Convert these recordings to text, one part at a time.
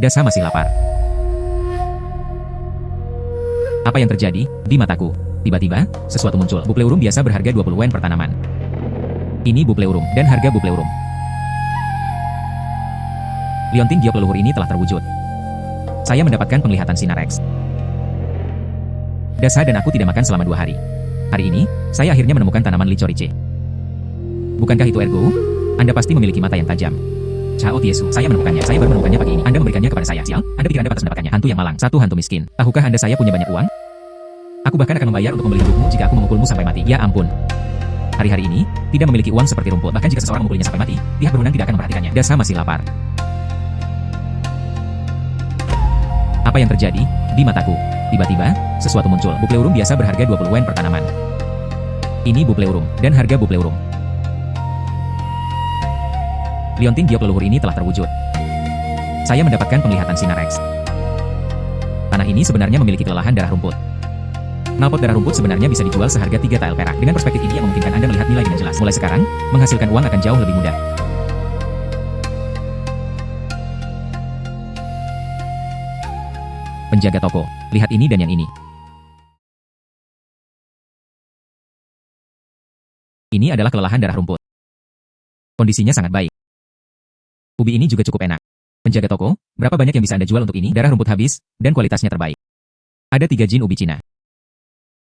Dasa masih lapar. Apa yang terjadi? Di mataku. Tiba-tiba, sesuatu muncul. Bupleurum biasa berharga 20 wen per tanaman. Ini bupleurum, dan harga bupleurum. Liontin giok leluhur ini telah terwujud. Saya mendapatkan penglihatan sinar X. Dasa dan aku tidak makan selama 2 hari. Hari ini, saya akhirnya menemukan tanaman licorice. Bukankah itu ergo? Anda pasti memiliki mata yang tajam. Chao Tiesu, saya menemukannya. Saya baru menemukannya pagi ini. Anda memberikannya kepada saya. Sial, Anda pikir Anda pantas mendapatkannya? Hantu yang malang, satu hantu miskin. Tahukah Anda saya punya banyak uang? Aku bahkan akan membayar untuk membeli hidupmu jika aku memukulmu sampai mati. Ya ampun. Hari-hari ini, tidak memiliki uang seperti rumput. Bahkan jika seseorang memukulnya sampai mati, pihak berwenang tidak akan memperhatikannya. Dasa masih lapar. Apa yang terjadi? Di mataku. Tiba-tiba, sesuatu muncul. Bupleurum biasa berharga 20 wen per tanaman. Ini bupleurum, dan harga bupleurum. Liontin giok leluhur ini telah terwujud. Saya mendapatkan penglihatan sinar X. Tanah ini sebenarnya memiliki kelelahan darah rumput. Knalpot darah rumput sebenarnya bisa dijual seharga 3 tael perak. Dengan perspektif ini yang memungkinkan Anda melihat nilai dengan jelas. Mulai sekarang, menghasilkan uang akan jauh lebih mudah. Penjaga toko, lihat ini dan yang ini. Ini adalah kelelahan darah rumput. Kondisinya sangat baik. Ubi ini juga cukup enak. Penjaga toko, berapa banyak yang bisa Anda jual untuk ini? Darah rumput habis, dan kualitasnya terbaik. Ada 3 jin ubi Cina.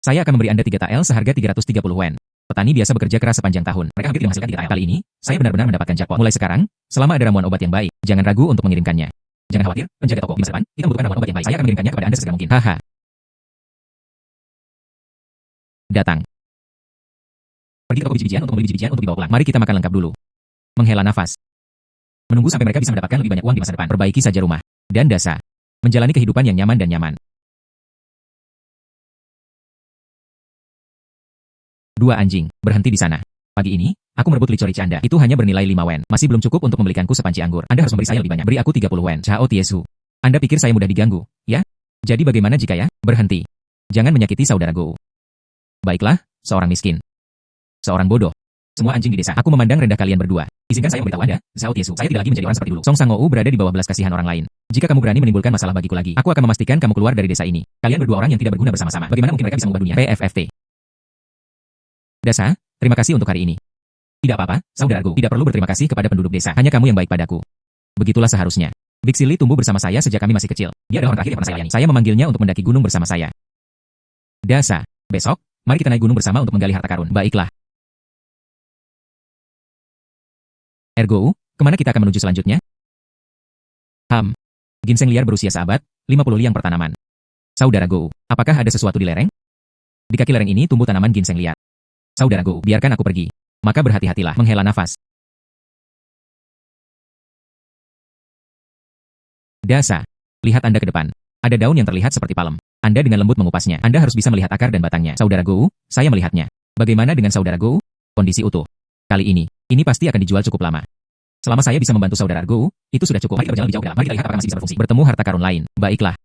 Saya akan memberi Anda 3 tael seharga 330 wen. Petani biasa bekerja keras sepanjang tahun. Mereka hampir menghasilkan 3 tael. Kali ini, saya benar-benar mendapatkan jackpot. Mulai sekarang, selama ada ramuan obat yang baik, jangan ragu untuk mengirimkannya. Jangan khawatir, penjaga toko. Di masa depan, kita membutuhkan ramuan obat yang baik. Saya akan mengirimkannya kepada Anda sesegera mungkin. Haha. Datang. Pergi ke toko biji-bijian untuk membeli biji-bijian untuk dibawa pulang. Mari kita makan lengkap dulu. Menghela nafas. Menunggu sampai mereka bisa mendapatkan lebih banyak uang di masa depan. Perbaiki saja rumah. Dan Dasa. Menjalani kehidupan yang nyaman dan nyaman. 2 anjing, berhenti di sana. Pagi ini, aku merebut licorice Anda. Itu hanya bernilai 5 wen. Masih belum cukup untuk membelikanku sepanci anggur. Anda harus memberi saya lebih banyak. Beri aku 30 wen. Chao Tiesu. Anda pikir saya mudah diganggu, ya? Jadi bagaimana jika ya? Berhenti. Jangan menyakiti saudaraku. Baiklah, seorang miskin. Seorang bodoh. Semua anjing di desa. Aku memandang rendah kalian berdua. Izinkan saya memberitahu Anda, Chao Tiesu. Saya tidak lagi menjadi orang seperti dulu. Song Sang-ou berada di bawah belas kasihan orang lain. Jika kamu berani menimbulkan masalah bagiku lagi, aku akan memastikan kamu keluar dari desa ini. Kalian berdua orang yang tidak berguna bersama-sama. Bagaimana mungkin mereka bisa mengubah dunia? PFFT. Dasa, terima kasih untuk hari ini. Tidak apa-apa, saudaraku. Tidak perlu berterima kasih kepada penduduk desa. Hanya kamu yang baik padaku. Begitulah seharusnya. Big Silly tumbuh bersama saya sejak kami masih kecil. Dia adalah orang terakhir yang pernah saya layani. Saya memanggilnya untuk mendaki gunung bersama saya. Dasa, besok, mari kita naik gunung bersama untuk menggali harta karun. Baiklah. Ergo, kemana kita akan menuju selanjutnya? Ginseng liar berusia seabad, 50 liang per tanaman. Saudara Go, apakah ada sesuatu di lereng? Di kaki lereng ini tumbuh tanaman ginseng liar. Saudara Go, biarkan aku pergi. Maka berhati-hatilah. Menghela nafas. Dasa, lihat Anda ke depan. Ada daun yang terlihat seperti palem. Anda dengan lembut mengupasnya. Anda harus bisa melihat akar dan batangnya. Saudara Go, saya melihatnya. Bagaimana dengan saudara Go? Kondisi utuh. Kali ini pasti akan dijual cukup lama. Selama saya bisa membantu saudara Go, itu sudah cukup. Mari kita berjalan lebih jauh ke dalam. Mari kita lihat apakah masih bisa berfungsi. Bertemu harta karun lain. Baiklah.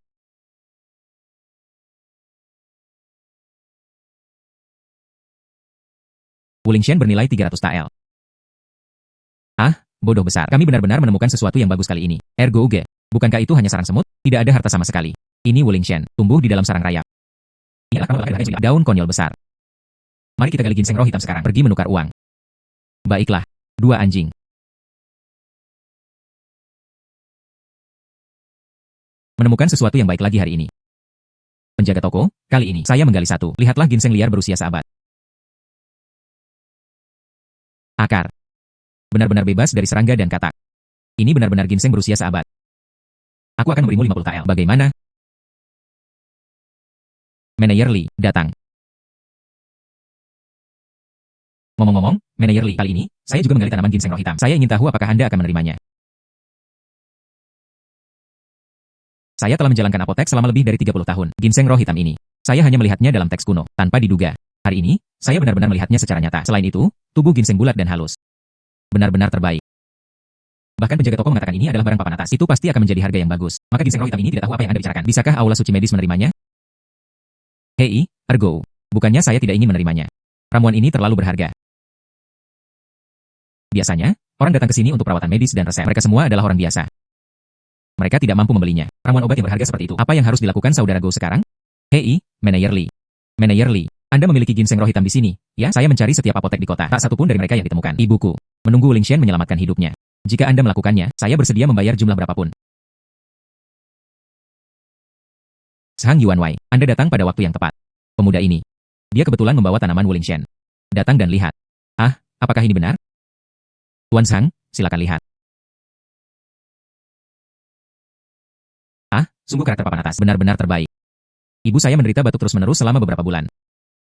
Wulingshan bernilai 300 tael. Bodoh besar. Kami benar-benar menemukan sesuatu yang bagus kali ini. Ergo Uge. Bukankah itu hanya sarang semut? Tidak ada harta sama sekali. Ini Wulingshan, tumbuh di dalam sarang rayap. Ini adalah daun konyol besar. Mari kita gali ginseng roh hitam sekarang. Pergi menukar uang. Baiklah. 2 anjing. Menemukan sesuatu yang baik lagi hari ini. Penjaga toko, kali ini saya menggali 1. Lihatlah ginseng liar berusia seabad. Akar. Benar-benar bebas dari serangga dan katak. Ini benar-benar ginseng berusia seabad. Aku akan memberimu 50 tael. Bagaimana? Manager Lee, datang. Ngomong-ngomong, Manager Lee, kali ini, saya juga menggali tanaman ginseng roh hitam. Saya ingin tahu apakah Anda akan menerimanya. Saya telah menjalankan apotek selama lebih dari 30 tahun. Ginseng roh hitam ini, saya hanya melihatnya dalam teks kuno, tanpa diduga. Hari ini, saya benar-benar melihatnya secara nyata. Selain itu, tubuh ginseng bulat dan halus. Benar-benar terbaik. Bahkan penjaga toko mengatakan ini adalah barang papan atas. Itu pasti akan menjadi harga yang bagus. Maka ginseng roh hitam ini tidak tahu apa yang Anda bicarakan. Bisakah aula suci medis menerimanya? Hei, Ergo. Bukannya saya tidak ingin menerimanya. Ramuan ini terlalu berharga. Biasanya, orang datang ke sini untuk perawatan medis dan resep. Mereka semua adalah orang biasa. Mereka tidak mampu membelinya. Ramuan obat yang berharga seperti itu. Apa yang harus dilakukan saudara Go sekarang? Hei, Manager Lee. Manager Lee, Anda memiliki ginseng roh hitam di sini, ya? Saya mencari setiap apotek di kota. Tak satu pun dari mereka yang ditemukan. Ibuku, menunggu Ling Xian menyelamatkan hidupnya. Jika Anda melakukannya, saya bersedia membayar jumlah berapapun. Zhang Yuanwei, Anda datang pada waktu yang tepat. Pemuda ini. Dia kebetulan membawa tanaman Wu Lingxian. Datang dan lihat. Ah, apakah ini benar? Tuan Zhang, silakan lihat. Ah, sungguh karakter papan atas. Benar-benar terbaik. Ibu saya menderita batuk terus-menerus selama beberapa bulan.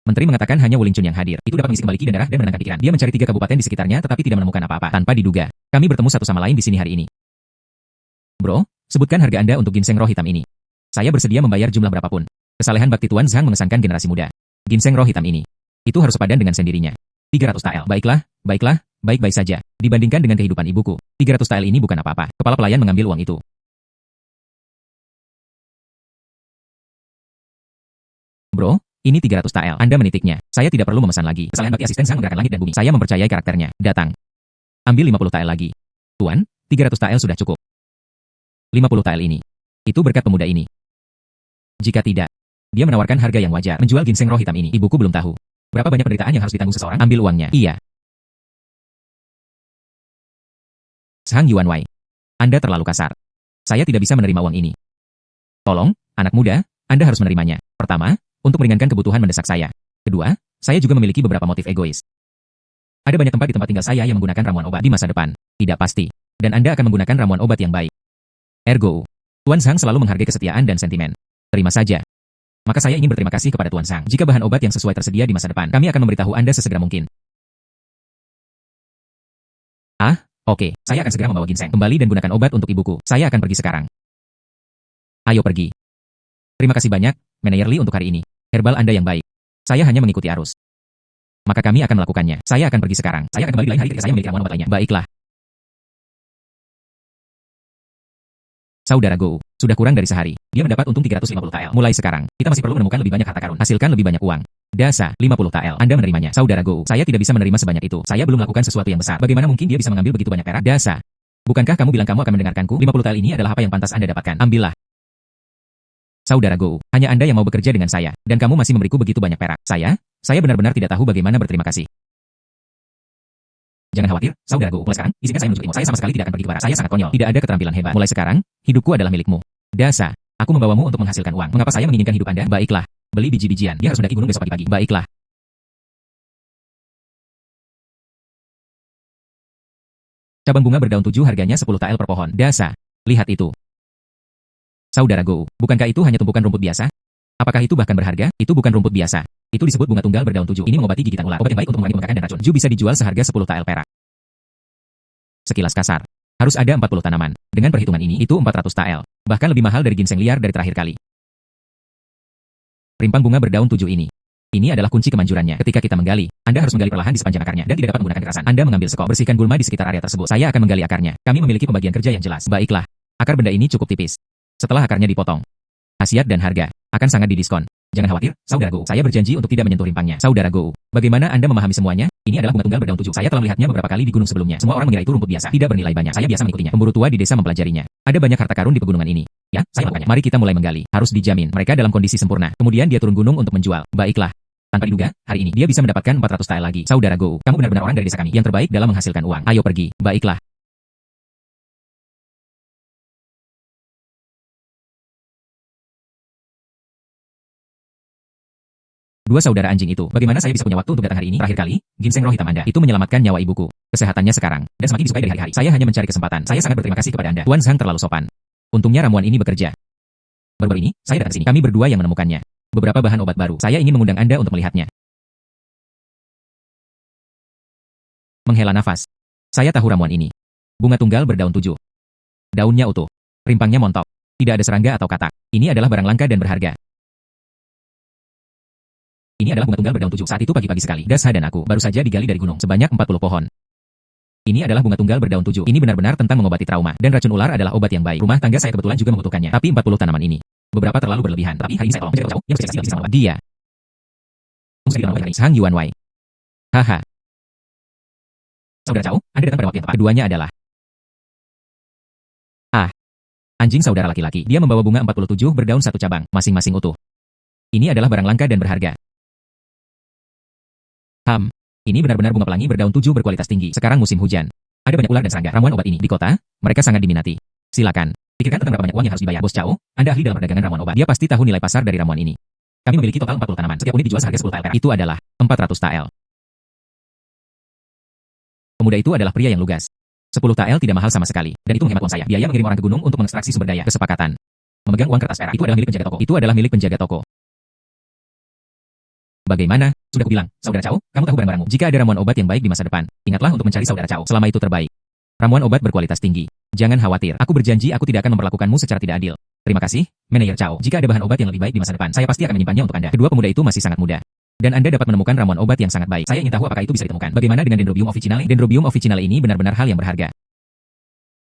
Menteri mengatakan hanya Wu Lingchun yang hadir. Itu dapat mengisi kembali ki dan darah dan menenangkan pikiran. Dia mencari 3 kabupaten di sekitarnya tetapi tidak menemukan apa-apa. Tanpa diduga, kami bertemu satu sama lain di sini hari ini. Bro, sebutkan harga Anda untuk ginseng roh hitam ini. Saya bersedia membayar jumlah berapapun. Kesalehan bakti Tuan Zhang mengesankan generasi muda. Ginseng roh hitam ini. Itu harus sepadan dengan sendirinya. 300 tael. Baiklah, baik-baik saja. Dibandingkan dengan kehidupan ibuku, 300 tael ini bukan apa-apa. Kepala pelayan mengambil uang itu. Bro, ini 300 tael. Anda menitiknya. Saya tidak perlu memesan lagi. Kesalahan bakti asisten Zhang menggerakkan langit dan bumi. Saya mempercayai karakternya. Datang. Ambil 50 tael lagi. Tuan, 300 tael sudah cukup. 50 tael ini. Itu berkat pemuda ini. Jika tidak, dia menawarkan harga yang wajar. Menjual ginseng roh hitam ini. Ibuku belum tahu. Berapa banyak penderitaan yang harus ditanggung seseorang? Ambil uangnya. Iya. Zhang Yuanwei. Anda terlalu kasar. Saya tidak bisa menerima uang ini. Tolong, anak muda, Anda harus menerimanya. Pertama, untuk meringankan kebutuhan mendesak saya. Kedua, saya juga memiliki beberapa motif egois. Ada banyak tempat di tempat tinggal saya yang menggunakan ramuan obat di masa depan. Tidak pasti. Dan Anda akan menggunakan ramuan obat yang baik. Ergo, Tuan Zhang selalu menghargai kesetiaan dan sentimen. Terima saja. Maka saya ingin berterima kasih kepada Tuan Zhang. Jika bahan obat yang sesuai tersedia di masa depan, kami akan memberitahu Anda sesegera mungkin. Ah, oke. Saya akan segera membawa ginseng. Kembali dan gunakan obat untuk ibuku. Saya akan pergi sekarang. Ayo pergi. Terima kasih banyak, Manager Lee untuk hari ini. Herbal Anda yang baik. Saya hanya mengikuti arus. Maka kami akan melakukannya. Saya akan pergi sekarang. Saya akan kembali lain hari ketika saya memiliki ramuan obat lainnya. Baiklah. Saudara Go, sudah kurang dari sehari. Dia mendapat untung 350 tael. Mulai sekarang, kita masih perlu menemukan lebih banyak harta karun. Hasilkan lebih banyak uang. Dasa, 50 tael. Anda menerimanya. Saudara Go, saya tidak bisa menerima sebanyak itu. Saya belum melakukan sesuatu yang besar. Bagaimana mungkin dia bisa mengambil begitu banyak perak? Dasa. Bukankah kamu bilang kamu akan mendengarkanku? 50 tael ini adalah apa yang pantas Anda dapatkan. Ambillah. Saudara Go, hanya Anda yang mau bekerja dengan saya, dan kamu masih memberiku begitu banyak perak. Saya benar-benar tidak tahu bagaimana berterima kasih. Jangan khawatir, saudara Go. Mulai sekarang, izinkan saya menunjuk ilmu. Saya sama sekali tidak akan pergi ke barat. Saya sangat konyol. Tidak ada keterampilan hebat. Mulai sekarang, hidupku adalah milikmu. Dasa, aku membawamu untuk menghasilkan uang. Mengapa saya menginginkan hidup Anda? Baiklah. Beli biji-bijian. Dia harus mendaki gunung besok pagi-pagi. Baiklah. Cabang bunga berdaun 7 harganya 10 tael per pohon. Dasa, lihat itu. Saudara Go, bukankah itu hanya tumpukan rumput biasa? Apakah itu bahkan berharga? Itu bukan rumput biasa. Itu disebut bunga tunggal berdaun 7. Ini mengobati gigitan ular. Obat yang baik untuk mengurangi bengkakan dan racun. Ju bisa dijual seharga 10 tael perak. Sekilas kasar. Harus ada 40 tanaman. Dengan perhitungan ini, itu 400 tael. Bahkan lebih mahal dari ginseng liar dari terakhir kali. Rimpang bunga berdaun 7 ini. Ini adalah kunci kemanjurannya. Ketika kita menggali, Anda harus menggali perlahan di sepanjang akarnya dan tidak dapat menggunakan kekerasan. Anda mengambil sekop, bersihkan gulma di sekitar area tersebut. Saya akan menggali akarnya. Kami memiliki pembagian kerja yang jelas. Baiklah. Akar benda ini cukup tipis. Setelah akarnya dipotong, khasiat dan harga akan sangat didiskon. Jangan khawatir, saudara Go. Saya berjanji untuk tidak menyentuh rimpangnya. Saudara Go, bagaimana Anda memahami semuanya? Ini adalah bunga tunggal berdaun 7. Saya telah melihatnya beberapa kali di gunung sebelumnya. Semua orang mengira itu rumput biasa, tidak bernilai banyak. Saya biasa mengikutinya. Pemburu tua di desa mempelajarinya. Ada banyak harta karun di pegunungan ini. Ya, saya melakukannya. Mari kita mulai menggali. Harus dijamin mereka dalam kondisi sempurna. Kemudian dia turun gunung untuk menjual. Baiklah. Tanpa diduga, hari ini dia bisa mendapatkan 400 tael lagi. Saudara Go, kamu benar-benar orang dari desa kami yang terbaik dalam menghasilkan uang. Ayo pergi. Baiklah. Dua saudara anjing itu, bagaimana saya bisa punya waktu untuk datang hari ini? Terakhir kali, ginseng roh hitam Anda itu menyelamatkan nyawa ibuku. Kesehatannya sekarang, dan semakin disukai dari hari-hari. Saya hanya mencari kesempatan. Saya sangat berterima kasih kepada Anda. Tuan Zhang terlalu sopan. Untungnya ramuan ini bekerja. Baru-baru ini, saya datang ke sini. Kami berdua yang menemukannya. Beberapa bahan obat baru. Saya ingin mengundang Anda untuk melihatnya. Menghela nafas. Saya tahu ramuan ini. Bunga tunggal berdaun 7. Daunnya utuh. Rimpangnya montok. Tidak ada serangga atau katak. Ini adalah barang langka dan berharga. Ini adalah bunga tunggal berdaun 7. Saat itu pagi-pagi sekali. Dasha dan aku baru saja digali dari gunung sebanyak 40 pohon. Ini adalah bunga tunggal berdaun 7. Ini benar-benar tentang mengobati trauma. Dan racun ular adalah obat yang baik. Rumah tangga saya kebetulan juga membutuhkannya. Tapi 40 tanaman ini. Beberapa terlalu berlebihan. Tapi hari ini saya tolong mencari jauh yang spesialisasi bisa melawan dia. Zhang Yuanwei. Haha. Saudara Cao, Anda datang pada waktu yang tepat. Keduanya adalah Anjing saudara laki-laki. Dia membawa bunga 47 berdaun satu cabang, masing-masing utuh. Ini adalah barang langka dan berharga. Ini benar-benar bunga pelangi berdaun 7 berkualitas tinggi. Sekarang musim hujan. Ada banyak ular dan serangga. Ramuan obat ini di kota, mereka sangat diminati. Silakan. Pikirkan tentang berapa banyak uang yang harus dibayar. Bos Cao, Anda ahli dalam perdagangan ramuan obat. Dia pasti tahu nilai pasar dari ramuan ini. Kami memiliki total 40 tanaman. Setiap unit dijual seharga 10 tael perak. Itu adalah 400 tael. Pemuda itu adalah pria yang lugas. 10 tael tidak mahal sama sekali, dan itu menghemat uang saya. Biaya mengirim orang ke gunung untuk mengekstraksi sumber daya. Kesepakatan. Memegang uang kertas perak. Itu adalah milik penjaga toko. Itu adalah milik penjaga toko. Bagaimana? Sudah kubilang, saudara Cao, kamu tahu barang-barangmu. Jika ada ramuan obat yang baik di masa depan, ingatlah untuk mencari saudara Cao. Selama itu terbaik. Ramuan obat berkualitas tinggi. Jangan khawatir. Aku berjanji aku tidak akan memperlakukanmu secara tidak adil. Terima kasih, Manajer Cao. Jika ada bahan obat yang lebih baik di masa depan, saya pasti akan menyimpannya untuk Anda. Kedua pemuda itu masih sangat muda. Dan Anda dapat menemukan ramuan obat yang sangat baik. Saya ingin tahu apakah itu bisa ditemukan. Bagaimana dengan Dendrobium officinale? Dendrobium officinale ini benar-benar hal yang berharga.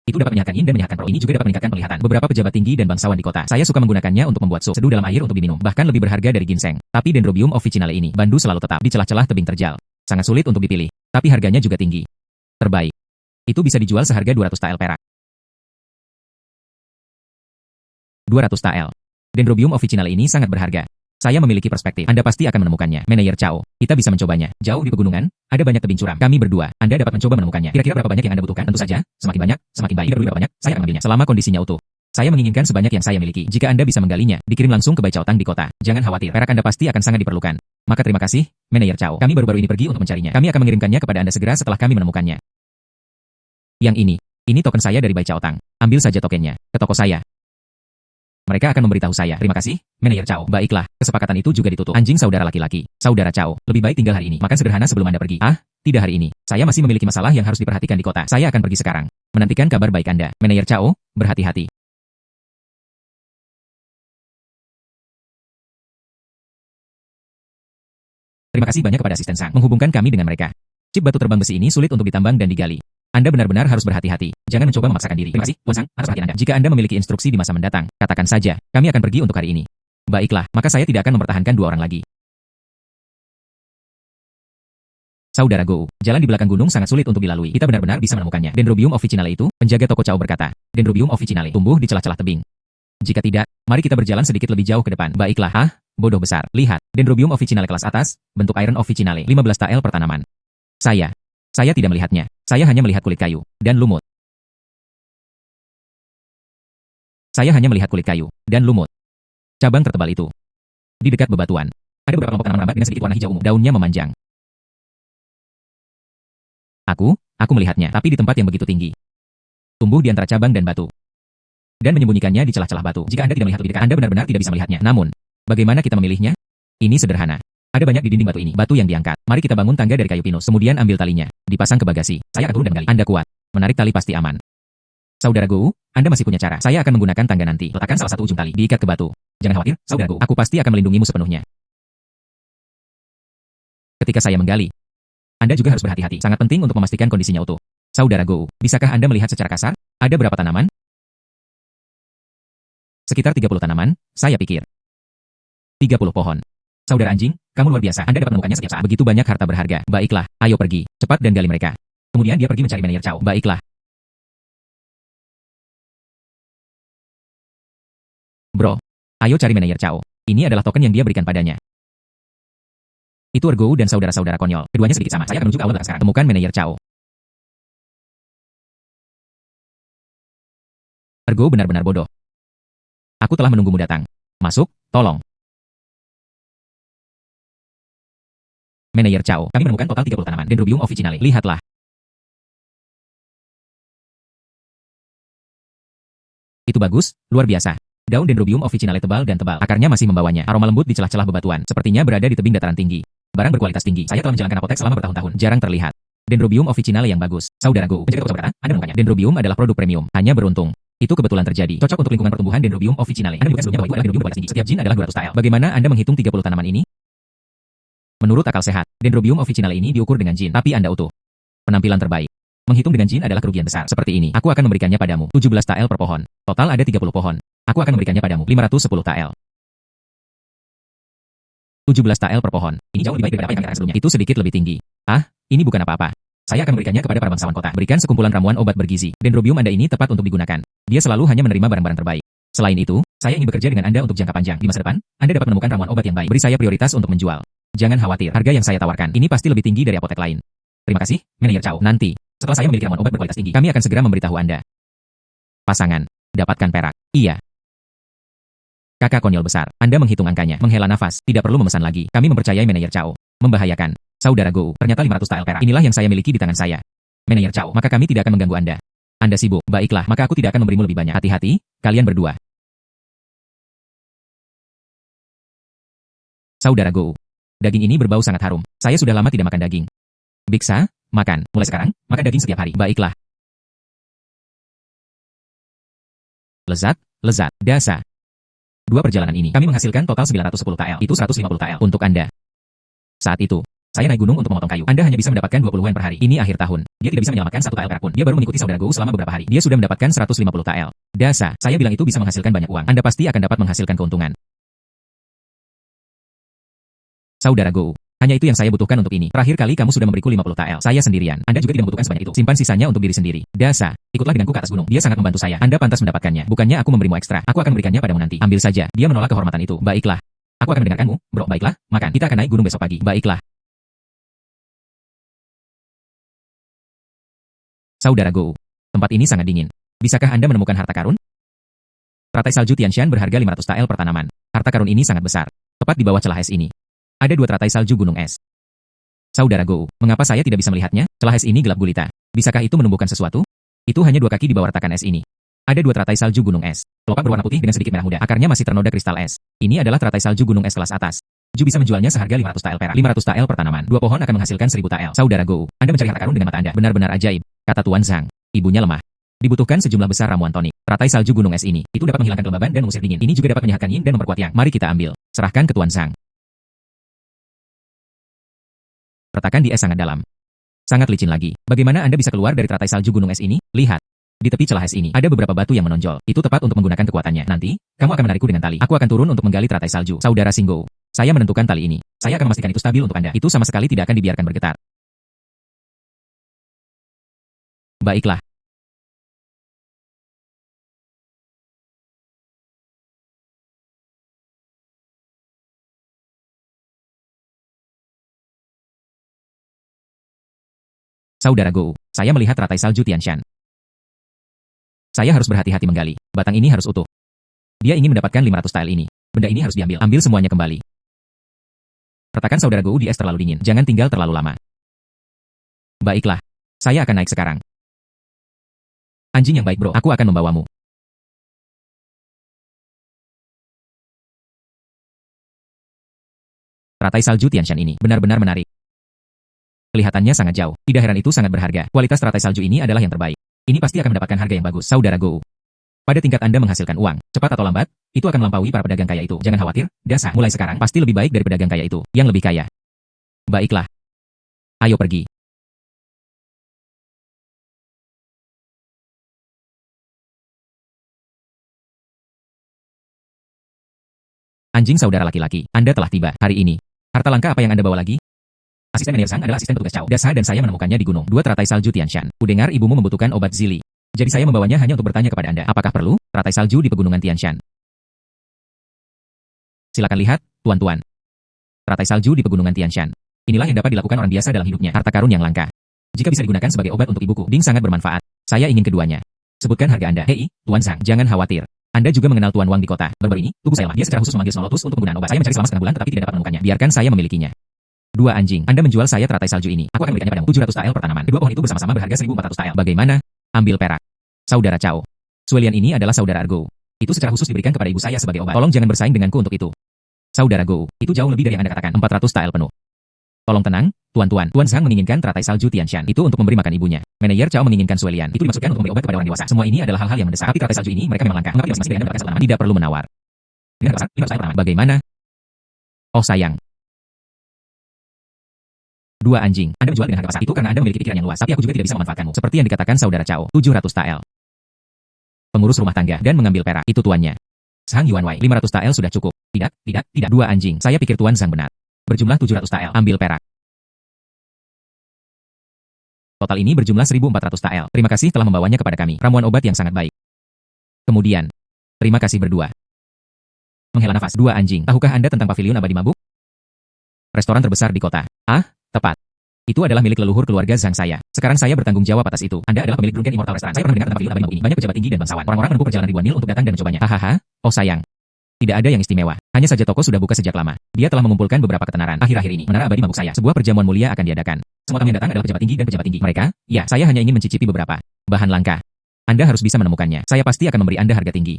Itu dapat menyehatkan yin dan menyehatkan pro. Ini juga dapat meningkatkan penglihatan. Beberapa pejabat tinggi dan bangsawan di kota. Saya suka menggunakannya untuk membuat sup seduh dalam air untuk diminum. Bahkan lebih berharga dari ginseng. Tapi Dendrobium officinale ini, bandu selalu tetap di celah-celah tebing terjal. Sangat sulit untuk dipilih. Tapi harganya juga tinggi. Terbaik. Itu bisa dijual seharga 200 tael perak. 200 tael. Dendrobium officinale ini sangat berharga. Saya memiliki perspektif. Anda pasti akan menemukannya. Manajer Cao, kita bisa mencobanya. Jauh di pegunungan, ada banyak tebing curam. Kami berdua, Anda dapat mencoba menemukannya. Kira-kira berapa banyak yang Anda butuhkan? Tentu saja, semakin banyak, semakin baik. Tidak peduli berapa banyak, saya akan mengambilnya. Selama kondisinya utuh. Saya menginginkan sebanyak yang saya miliki. Jika Anda bisa menggalinya, dikirim langsung ke Bai Cao Tang di kota. Jangan khawatir, perak Anda pasti akan sangat diperlukan. Maka terima kasih, Manajer Cao. Kami baru-baru ini pergi untuk mencarinya. Kami akan mengirimkannya kepada Anda segera setelah kami menemukannya. Yang ini token saya dari Bai Cao Tang. Ambil saja tokennya, ke toko saya. Mereka akan memberitahu saya. Terima kasih, Manajer Cao. Baiklah, kesepakatan itu juga ditutup. Anjing saudara laki-laki. Saudara Cao, lebih baik tinggal hari ini. Makan sederhana sebelum Anda pergi. Tidak hari ini. Saya masih memiliki masalah yang harus diperhatikan di kota. Saya akan pergi sekarang. Menantikan kabar baik Anda. Manajer Cao, berhati-hati. Terima kasih banyak kepada asisten Sang menghubungkan kami dengan mereka. Chip batu terbang besi ini sulit untuk ditambang dan digali. Anda benar-benar harus berhati-hati. Jangan mencoba memaksakan diri. Terima kasih, Tuan Sang, atas perhatian Anda. Jika Anda memiliki instruksi di masa mendatang, katakan saja, kami akan pergi untuk hari ini. Baiklah, maka saya tidak akan mempertahankan dua orang lagi. Saudara Gou, jalan di belakang gunung sangat sulit untuk dilalui. Kita benar-benar bisa menemukannya. Dendrobium officinale itu, penjaga toko Cao berkata. Dendrobium officinale tumbuh di celah-celah tebing. Jika tidak, mari kita berjalan sedikit lebih jauh ke depan. Baiklah, bodoh besar. Lihat, Dendrobium officinale kelas atas, bentuk iron officinale, 15 tael per tanaman. Saya tidak melihatnya. Saya hanya melihat kulit kayu dan lumut. Cabang tertebal itu. Di dekat bebatuan, ada beberapa kelompok tanaman rambat dengan sedikit warna hijau ungu. Daunnya memanjang. Aku melihatnya, tapi di tempat yang begitu tinggi. Tumbuh di antara cabang dan batu. Dan menyembunyikannya di celah-celah batu. Jika Anda tidak melihat lebih dekat, Anda benar-benar tidak bisa melihatnya. Namun, bagaimana kita memilihnya? Ini sederhana. Ada banyak di dinding batu ini. Batu yang diangkat. Mari kita bangun tangga dari kayu pinus. Kemudian ambil talinya. Dipasang ke bagasi. Saya akan turun dan menggali. Anda kuat. Menarik tali pasti aman. Saudara Gou, Anda masih punya cara. Saya akan menggunakan tangga nanti. Letakkan salah satu ujung tali. Diikat ke batu. Jangan khawatir, Saudara Gou. Aku pasti akan melindungimu sepenuhnya. Ketika saya menggali, Anda juga harus berhati-hati. Sangat penting untuk memastikan kondisinya utuh. Saudara Gou, bisakah Anda melihat secara kasar? Ada berapa tanaman? Sekitar 30 tanaman, saya pikir. 30 pohon. Saudara anjing, kamu luar biasa. Anda dapat menemukannya setiap saat. Begitu banyak harta berharga. Baiklah, ayo pergi. Cepat dan gali mereka. Kemudian dia pergi mencari Manajer Cao. Baiklah. Bro, ayo cari Manajer Cao. Ini adalah token yang dia berikan padanya. Itu Ergo dan saudara-saudara konyol. Keduanya sedikit sama. Saya akan menuju ke aula belakang sekarang. Temukan Manajer Cao. Ergo benar-benar bodoh. Aku telah menunggumu datang. Masuk, tolong. Manajer Cao, kami menemukan total 30 tanaman. Dendrobium officinale. Lihatlah. Itu bagus, luar biasa. Daun Dendrobium officinale tebal dan tebal. Akarnya masih membawanya. Aroma lembut di celah-celah bebatuan. Sepertinya berada di tebing dataran tinggi. Barang berkualitas tinggi. Saya telah menjalankan apotek selama bertahun-tahun. Jarang terlihat. Dendrobium officinale yang bagus. Saudara Gou, penjaga toko berkata, Anda menemukannya. Dendrobium adalah produk premium. Hanya beruntung. Itu kebetulan terjadi. Cocok untuk lingkungan pertumbuhan Dendrobium officinale. Anda menyebutkan sebelumnya bahwa itu adalah Dendrobium berkualitas tinggi. Setiap jin adalah 200 tael. Bagaimana Anda menghitung 30 tanaman ini? Menurut akal sehat, Dendrobium officinale ini diukur dengan jin, tapi Anda utuh. Penampilan terbaik. Menghitung dengan jin adalah kerugian besar. Seperti ini, aku akan memberikannya padamu. 17 tael per pohon. Total ada 30 pohon. Aku akan memberikannya padamu. 510 tael. 17 tael per pohon. Ini jauh lebih baik daripada apa yang kami katakan sebelumnya. Itu sedikit lebih tinggi. Ini bukan apa-apa. Saya akan memberikannya kepada para bangsawan kota. Berikan sekumpulan ramuan obat bergizi. Dendrobium Anda ini tepat untuk digunakan. Dia selalu hanya menerima barang-barang terbaik. Selain itu, saya ingin bekerja dengan Anda untuk jangka panjang. Di masa depan, Anda dapat menemukan ramuan obat yang baik. Beri saya prioritas untuk menjual. Jangan khawatir, harga yang saya tawarkan ini pasti lebih tinggi dari apotek lain. Terima kasih, Manajer Chow. Nanti, setelah saya memiliki ramuan obat berkualitas tinggi, kami akan segera memberitahu Anda. Pasangan, dapatkan perak. Iya. Kakak konyol besar. Anda menghitung angkanya, menghela nafas, tidak perlu memesan lagi. Kami mempercayai Manajer Chow. Membahayakan. Saudara Go, ternyata 500 tael perak. Inilah yang saya miliki di tangan saya. Manajer Chow, maka kami tidak akan mengganggu Anda. Anda sibuk, baiklah, maka aku tidak akan memberimu lebih banyak. Hati-hati, kalian berdua. Saudara Go. Daging ini berbau sangat harum. Saya sudah lama tidak makan daging. Biksa, makan. Mulai sekarang, makan daging setiap hari. Baiklah. Lezat, lezat, dasa. Dua perjalanan ini, kami menghasilkan total 910 tael. Itu 150 tael untuk Anda. Saat itu, saya naik gunung untuk memotong kayu. Anda hanya bisa mendapatkan 20 yen per hari. Ini akhir tahun. Dia tidak bisa menyelamatkan 1 tael perak pun. Dia baru mengikuti saudara Go selama beberapa hari. Dia sudah mendapatkan 150 tael. Dasa, saya bilang itu bisa menghasilkan banyak uang. Anda pasti akan dapat menghasilkan keuntungan. Saudara Go, hanya itu yang saya butuhkan untuk ini. Terakhir kali kamu sudah memberiku 50 tael. Saya sendirian. Anda juga tidak membutuhkan sebanyak itu. Simpan sisanya untuk diri sendiri. Dasa, ikutlah denganku ke atas gunung. Dia sangat membantu saya. Anda pantas mendapatkannya. Bukannya aku memberimu ekstra. Aku akan memberikannya padamu nanti. Ambil saja. Dia menolak kehormatan itu. Baiklah. Aku akan mendengarkanmu, bro. Baiklah, makan. Kita akan naik gunung besok pagi. Baiklah. Saudara Go, tempat ini sangat dingin. Bisakah Anda menemukan harta karun? Teratai salju Tianshan berharga 500 tael per tanaman. Harta karun ini sangat besar. Tepat di bawah celah es ini. Ada 2 teratai salju gunung es. Saudara Go, mengapa saya tidak bisa melihatnya? Celah es ini gelap gulita. Bisakah itu menumbuhkan sesuatu? Itu hanya 2 kaki di bawah retakan es ini. Ada 2 teratai salju gunung es. Kelopak berwarna putih dengan sedikit merah muda. Akarnya masih ternoda kristal es. Ini adalah teratai salju gunung es kelas atas. Ju bisa menjualnya seharga 500 tael perak. 500 tael per tanaman. 2 pohon akan menghasilkan 1000 tael. Saudara Go, Anda mencari harta karun dengan mata Anda. Benar-benar ajaib, kata Tuan Zhang. Ibunya lemah. Dibutuhkan sejumlah besar ramuan tonik. Teratai salju gunung es ini, itu dapat menghilangkan kelembaban dan mengusir dingin. Ini juga dapat menyehatkan yin dan memperkuat yang. Mari kita ambil. Serahkan ke Tuan Zhang. Retakan di es sangat dalam. Sangat licin lagi. Bagaimana Anda bisa keluar dari teratai salju gunung es ini? Lihat. Di tepi celah es ini, ada beberapa batu yang menonjol. Itu tepat untuk menggunakan kekuatannya. Nanti, kamu akan menarikku dengan tali. Aku akan turun untuk menggali teratai salju. Saudara Singgo, saya menentukan tali ini. Saya akan memastikan itu stabil untuk Anda. Itu sama sekali tidak akan dibiarkan bergetar. Baiklah. Saudara Go, saya melihat teratai salju Tianshan. Saya harus berhati-hati menggali. Batang ini harus utuh. Dia ingin mendapatkan 500 tael ini. Benda ini harus diambil. Ambil semuanya kembali. Retakan saudara Go di es terlalu dingin. Jangan tinggal terlalu lama. Baiklah. Saya akan naik sekarang. Anjing yang baik bro, aku akan membawamu. Teratai salju Tianshan ini benar-benar menarik. Kelihatannya sangat jauh. Tidak heran itu sangat berharga. Kualitas teratai salju ini adalah yang terbaik. Ini pasti akan mendapatkan harga yang bagus, saudara Go. Pada tingkat Anda menghasilkan uang, cepat atau lambat, itu akan melampaui para pedagang kaya itu. Jangan khawatir, Dasa, mulai sekarang pasti lebih baik dari pedagang kaya itu, yang lebih kaya. Baiklah. Ayo pergi. Anjing saudara laki-laki, Anda telah tiba hari ini. Harta langka apa yang Anda bawa lagi? Asisten Manajer Sang adalah asisten petugas Chow. Dasa dan saya menemukannya di gunung. 2 teratai salju Tianshan. Kudengar ibumu membutuhkan obat Zili. Jadi saya membawanya hanya untuk bertanya kepada Anda. Apakah perlu teratai salju di pegunungan Tianshan? Silakan lihat, tuan-tuan. Teratai salju di pegunungan Tianshan. Inilah yang dapat dilakukan orang biasa dalam hidupnya. Harta karun yang langka. Jika bisa digunakan sebagai obat untuk ibuku, Ding sangat bermanfaat. Saya ingin keduanya. Sebutkan harga Anda. Hei, Tuan Zhang, jangan khawatir. Anda juga mengenal Tuan Wang di kota. Baru-baru ini, tubuh saya lah. Dia secara khusus memanggil Snow Lotus untuk penggunaan obat. Saya mencari selama setengah bulan tetapi tidak dapat menemukannya. Biarkan saya memilikinya. 2 anjing, Anda menjual saya teratai salju ini. Aku akan memberikannya padamu. 700 tael per tanaman. Kedua pohon itu bersama-sama berharga 1400 tael. Bagaimana? Ambil perak. Saudara Chow. Suelian ini adalah saudara Argo. Itu secara khusus diberikan kepada ibu saya sebagai obat. Tolong jangan bersaing denganku untuk itu. Saudara Go, itu jauh lebih dari yang Anda katakan. 400 tael penuh. Tolong tenang, tuan-tuan. Tuan Zhang menginginkan teratai salju Tianshan. Itu untuk memberi makan ibunya. Manajer Chow menginginkan Suelian. Itu dimaksudkan untuk memberi obat kepada orang dewasa. Semua ini adalah hal-hal yang mendesak. Tapi teratai salju ini mereka memang langka. Mengapa masih tidak mendapatkan satu tanaman? Tidak perlu menawar. Dengan pasar, 500 tael per tanaman. Bagaimana? Oh sayang. 2 anjing, Anda menjual dengan harga pasar itu karena Anda memiliki pikiran yang luas, tapi aku juga tidak bisa memanfaatkanmu. Seperti yang dikatakan saudara Chow, 700 tael. Pengurus rumah tangga dan mengambil perak, itu tuannya. Zhang Yuanwei, 500 tael sudah cukup. Tidak. 2 anjing, saya pikir Tuan Zhang benar. Berjumlah 700 tael, ambil perak. Total ini berjumlah 1400 tael. Terima kasih telah membawanya kepada kami. Ramuan obat yang sangat baik. Kemudian, terima kasih berdua. Menghela nafas. 2 anjing. Tahukah Anda tentang pavilion abadi mabuk? Restoran terbesar di kota. Ah, tepat. Itu adalah milik leluhur keluarga Zhang saya. Sekarang saya bertanggung jawab atas itu. Anda adalah pemilik Drunken Immortal Restaurant. Saya pernah mendengar tentang pavilion abadi mabuk ini. Banyak pejabat tinggi dan bangsawan. Orang-orang menempuh perjalanan ribuan mil untuk datang dan mencobanya. Hahaha. Oh sayang. Tidak ada yang istimewa. Hanya saja toko sudah buka sejak lama. Dia telah mengumpulkan beberapa ketenaran. Akhir-akhir ini, menara abadi mabuk saya. Sebuah perjamuan mulia akan diadakan. Semua tamu yang datang adalah pejabat tinggi dan pejabat tinggi. Mereka? Ya, saya hanya ingin mencicipi beberapa bahan langka. Anda harus bisa menemukannya. Saya pasti akan memberi Anda harga tinggi.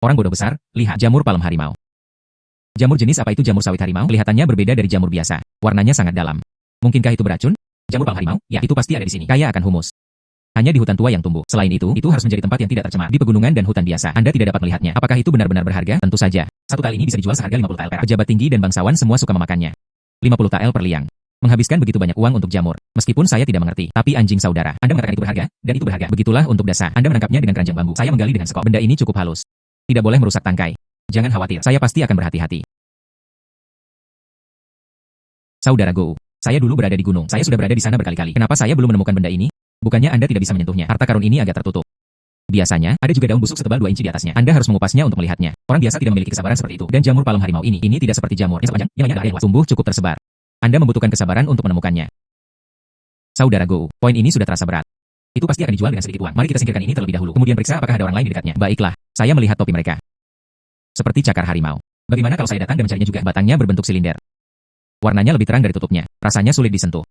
Orang bodoh besar, lihat jamur palem harimau. Jamur jenis apa itu jamur sawit harimau? Kelihatannya berbeda dari jamur biasa. Warnanya sangat dalam. Mungkinkah itu beracun? Jamur palem harimau? Ya, itu pasti ada di sini. Kaya akan humus. Hanya di hutan tua yang tumbuh. Selain itu harus menjadi tempat yang tidak tercemar. Di pegunungan dan hutan biasa, Anda tidak dapat melihatnya. Apakah itu benar-benar berharga? Tentu saja. Satu tael ini bisa dijual seharga 50 tael perak. Pejabat tinggi dan bangsawan semua suka memakannya. 50 tael per liang. Menghabiskan begitu banyak uang untuk jamur. Meskipun saya tidak mengerti, tapi anjing saudara, Anda mengatakan itu berharga, dan itu berharga. Begitulah untuk dasa. Anda menangkapnya dengan keranjang bambu. Saya menggali dengan sekop. Benda ini cukup halus. Tidak boleh merusak tangkai. Jangan khawatir, saya pasti akan berhati-hati. Saudara Go, saya dulu berada di gunung. Saya sudah berada di sana berkali-kali. Kenapa saya belum menemukan benda ini? Bukannya Anda tidak bisa menyentuhnya. Harta karun ini agak tertutup. Biasanya, ada juga daun busuk setebal 2 inci di atasnya. Anda harus mengupasnya untuk melihatnya. Orang biasa tidak memiliki kesabaran seperti itu. Dan jamur palem harimau ini tidak seperti jamur yang sepanjang, yang lainnya adalah yang luas. Tumbuh cukup tersebar. Anda membutuhkan kesabaran untuk menemukannya. Saudara Go, poin ini sudah terasa berat. Itu pasti akan dijual dengan sedikit uang. Mari kita singkirkan ini terlebih dahulu. Kemudian periksa apakah ada orang lain di dekatnya. Baiklah, saya melihat topi mereka. Seperti cakar harimau. Bagaimana kalau saya datang dan mencarinya juga? Batangnya berbentuk silinder. Warnanya lebih terang dari tutupnya. Rasanya sulit disentuh.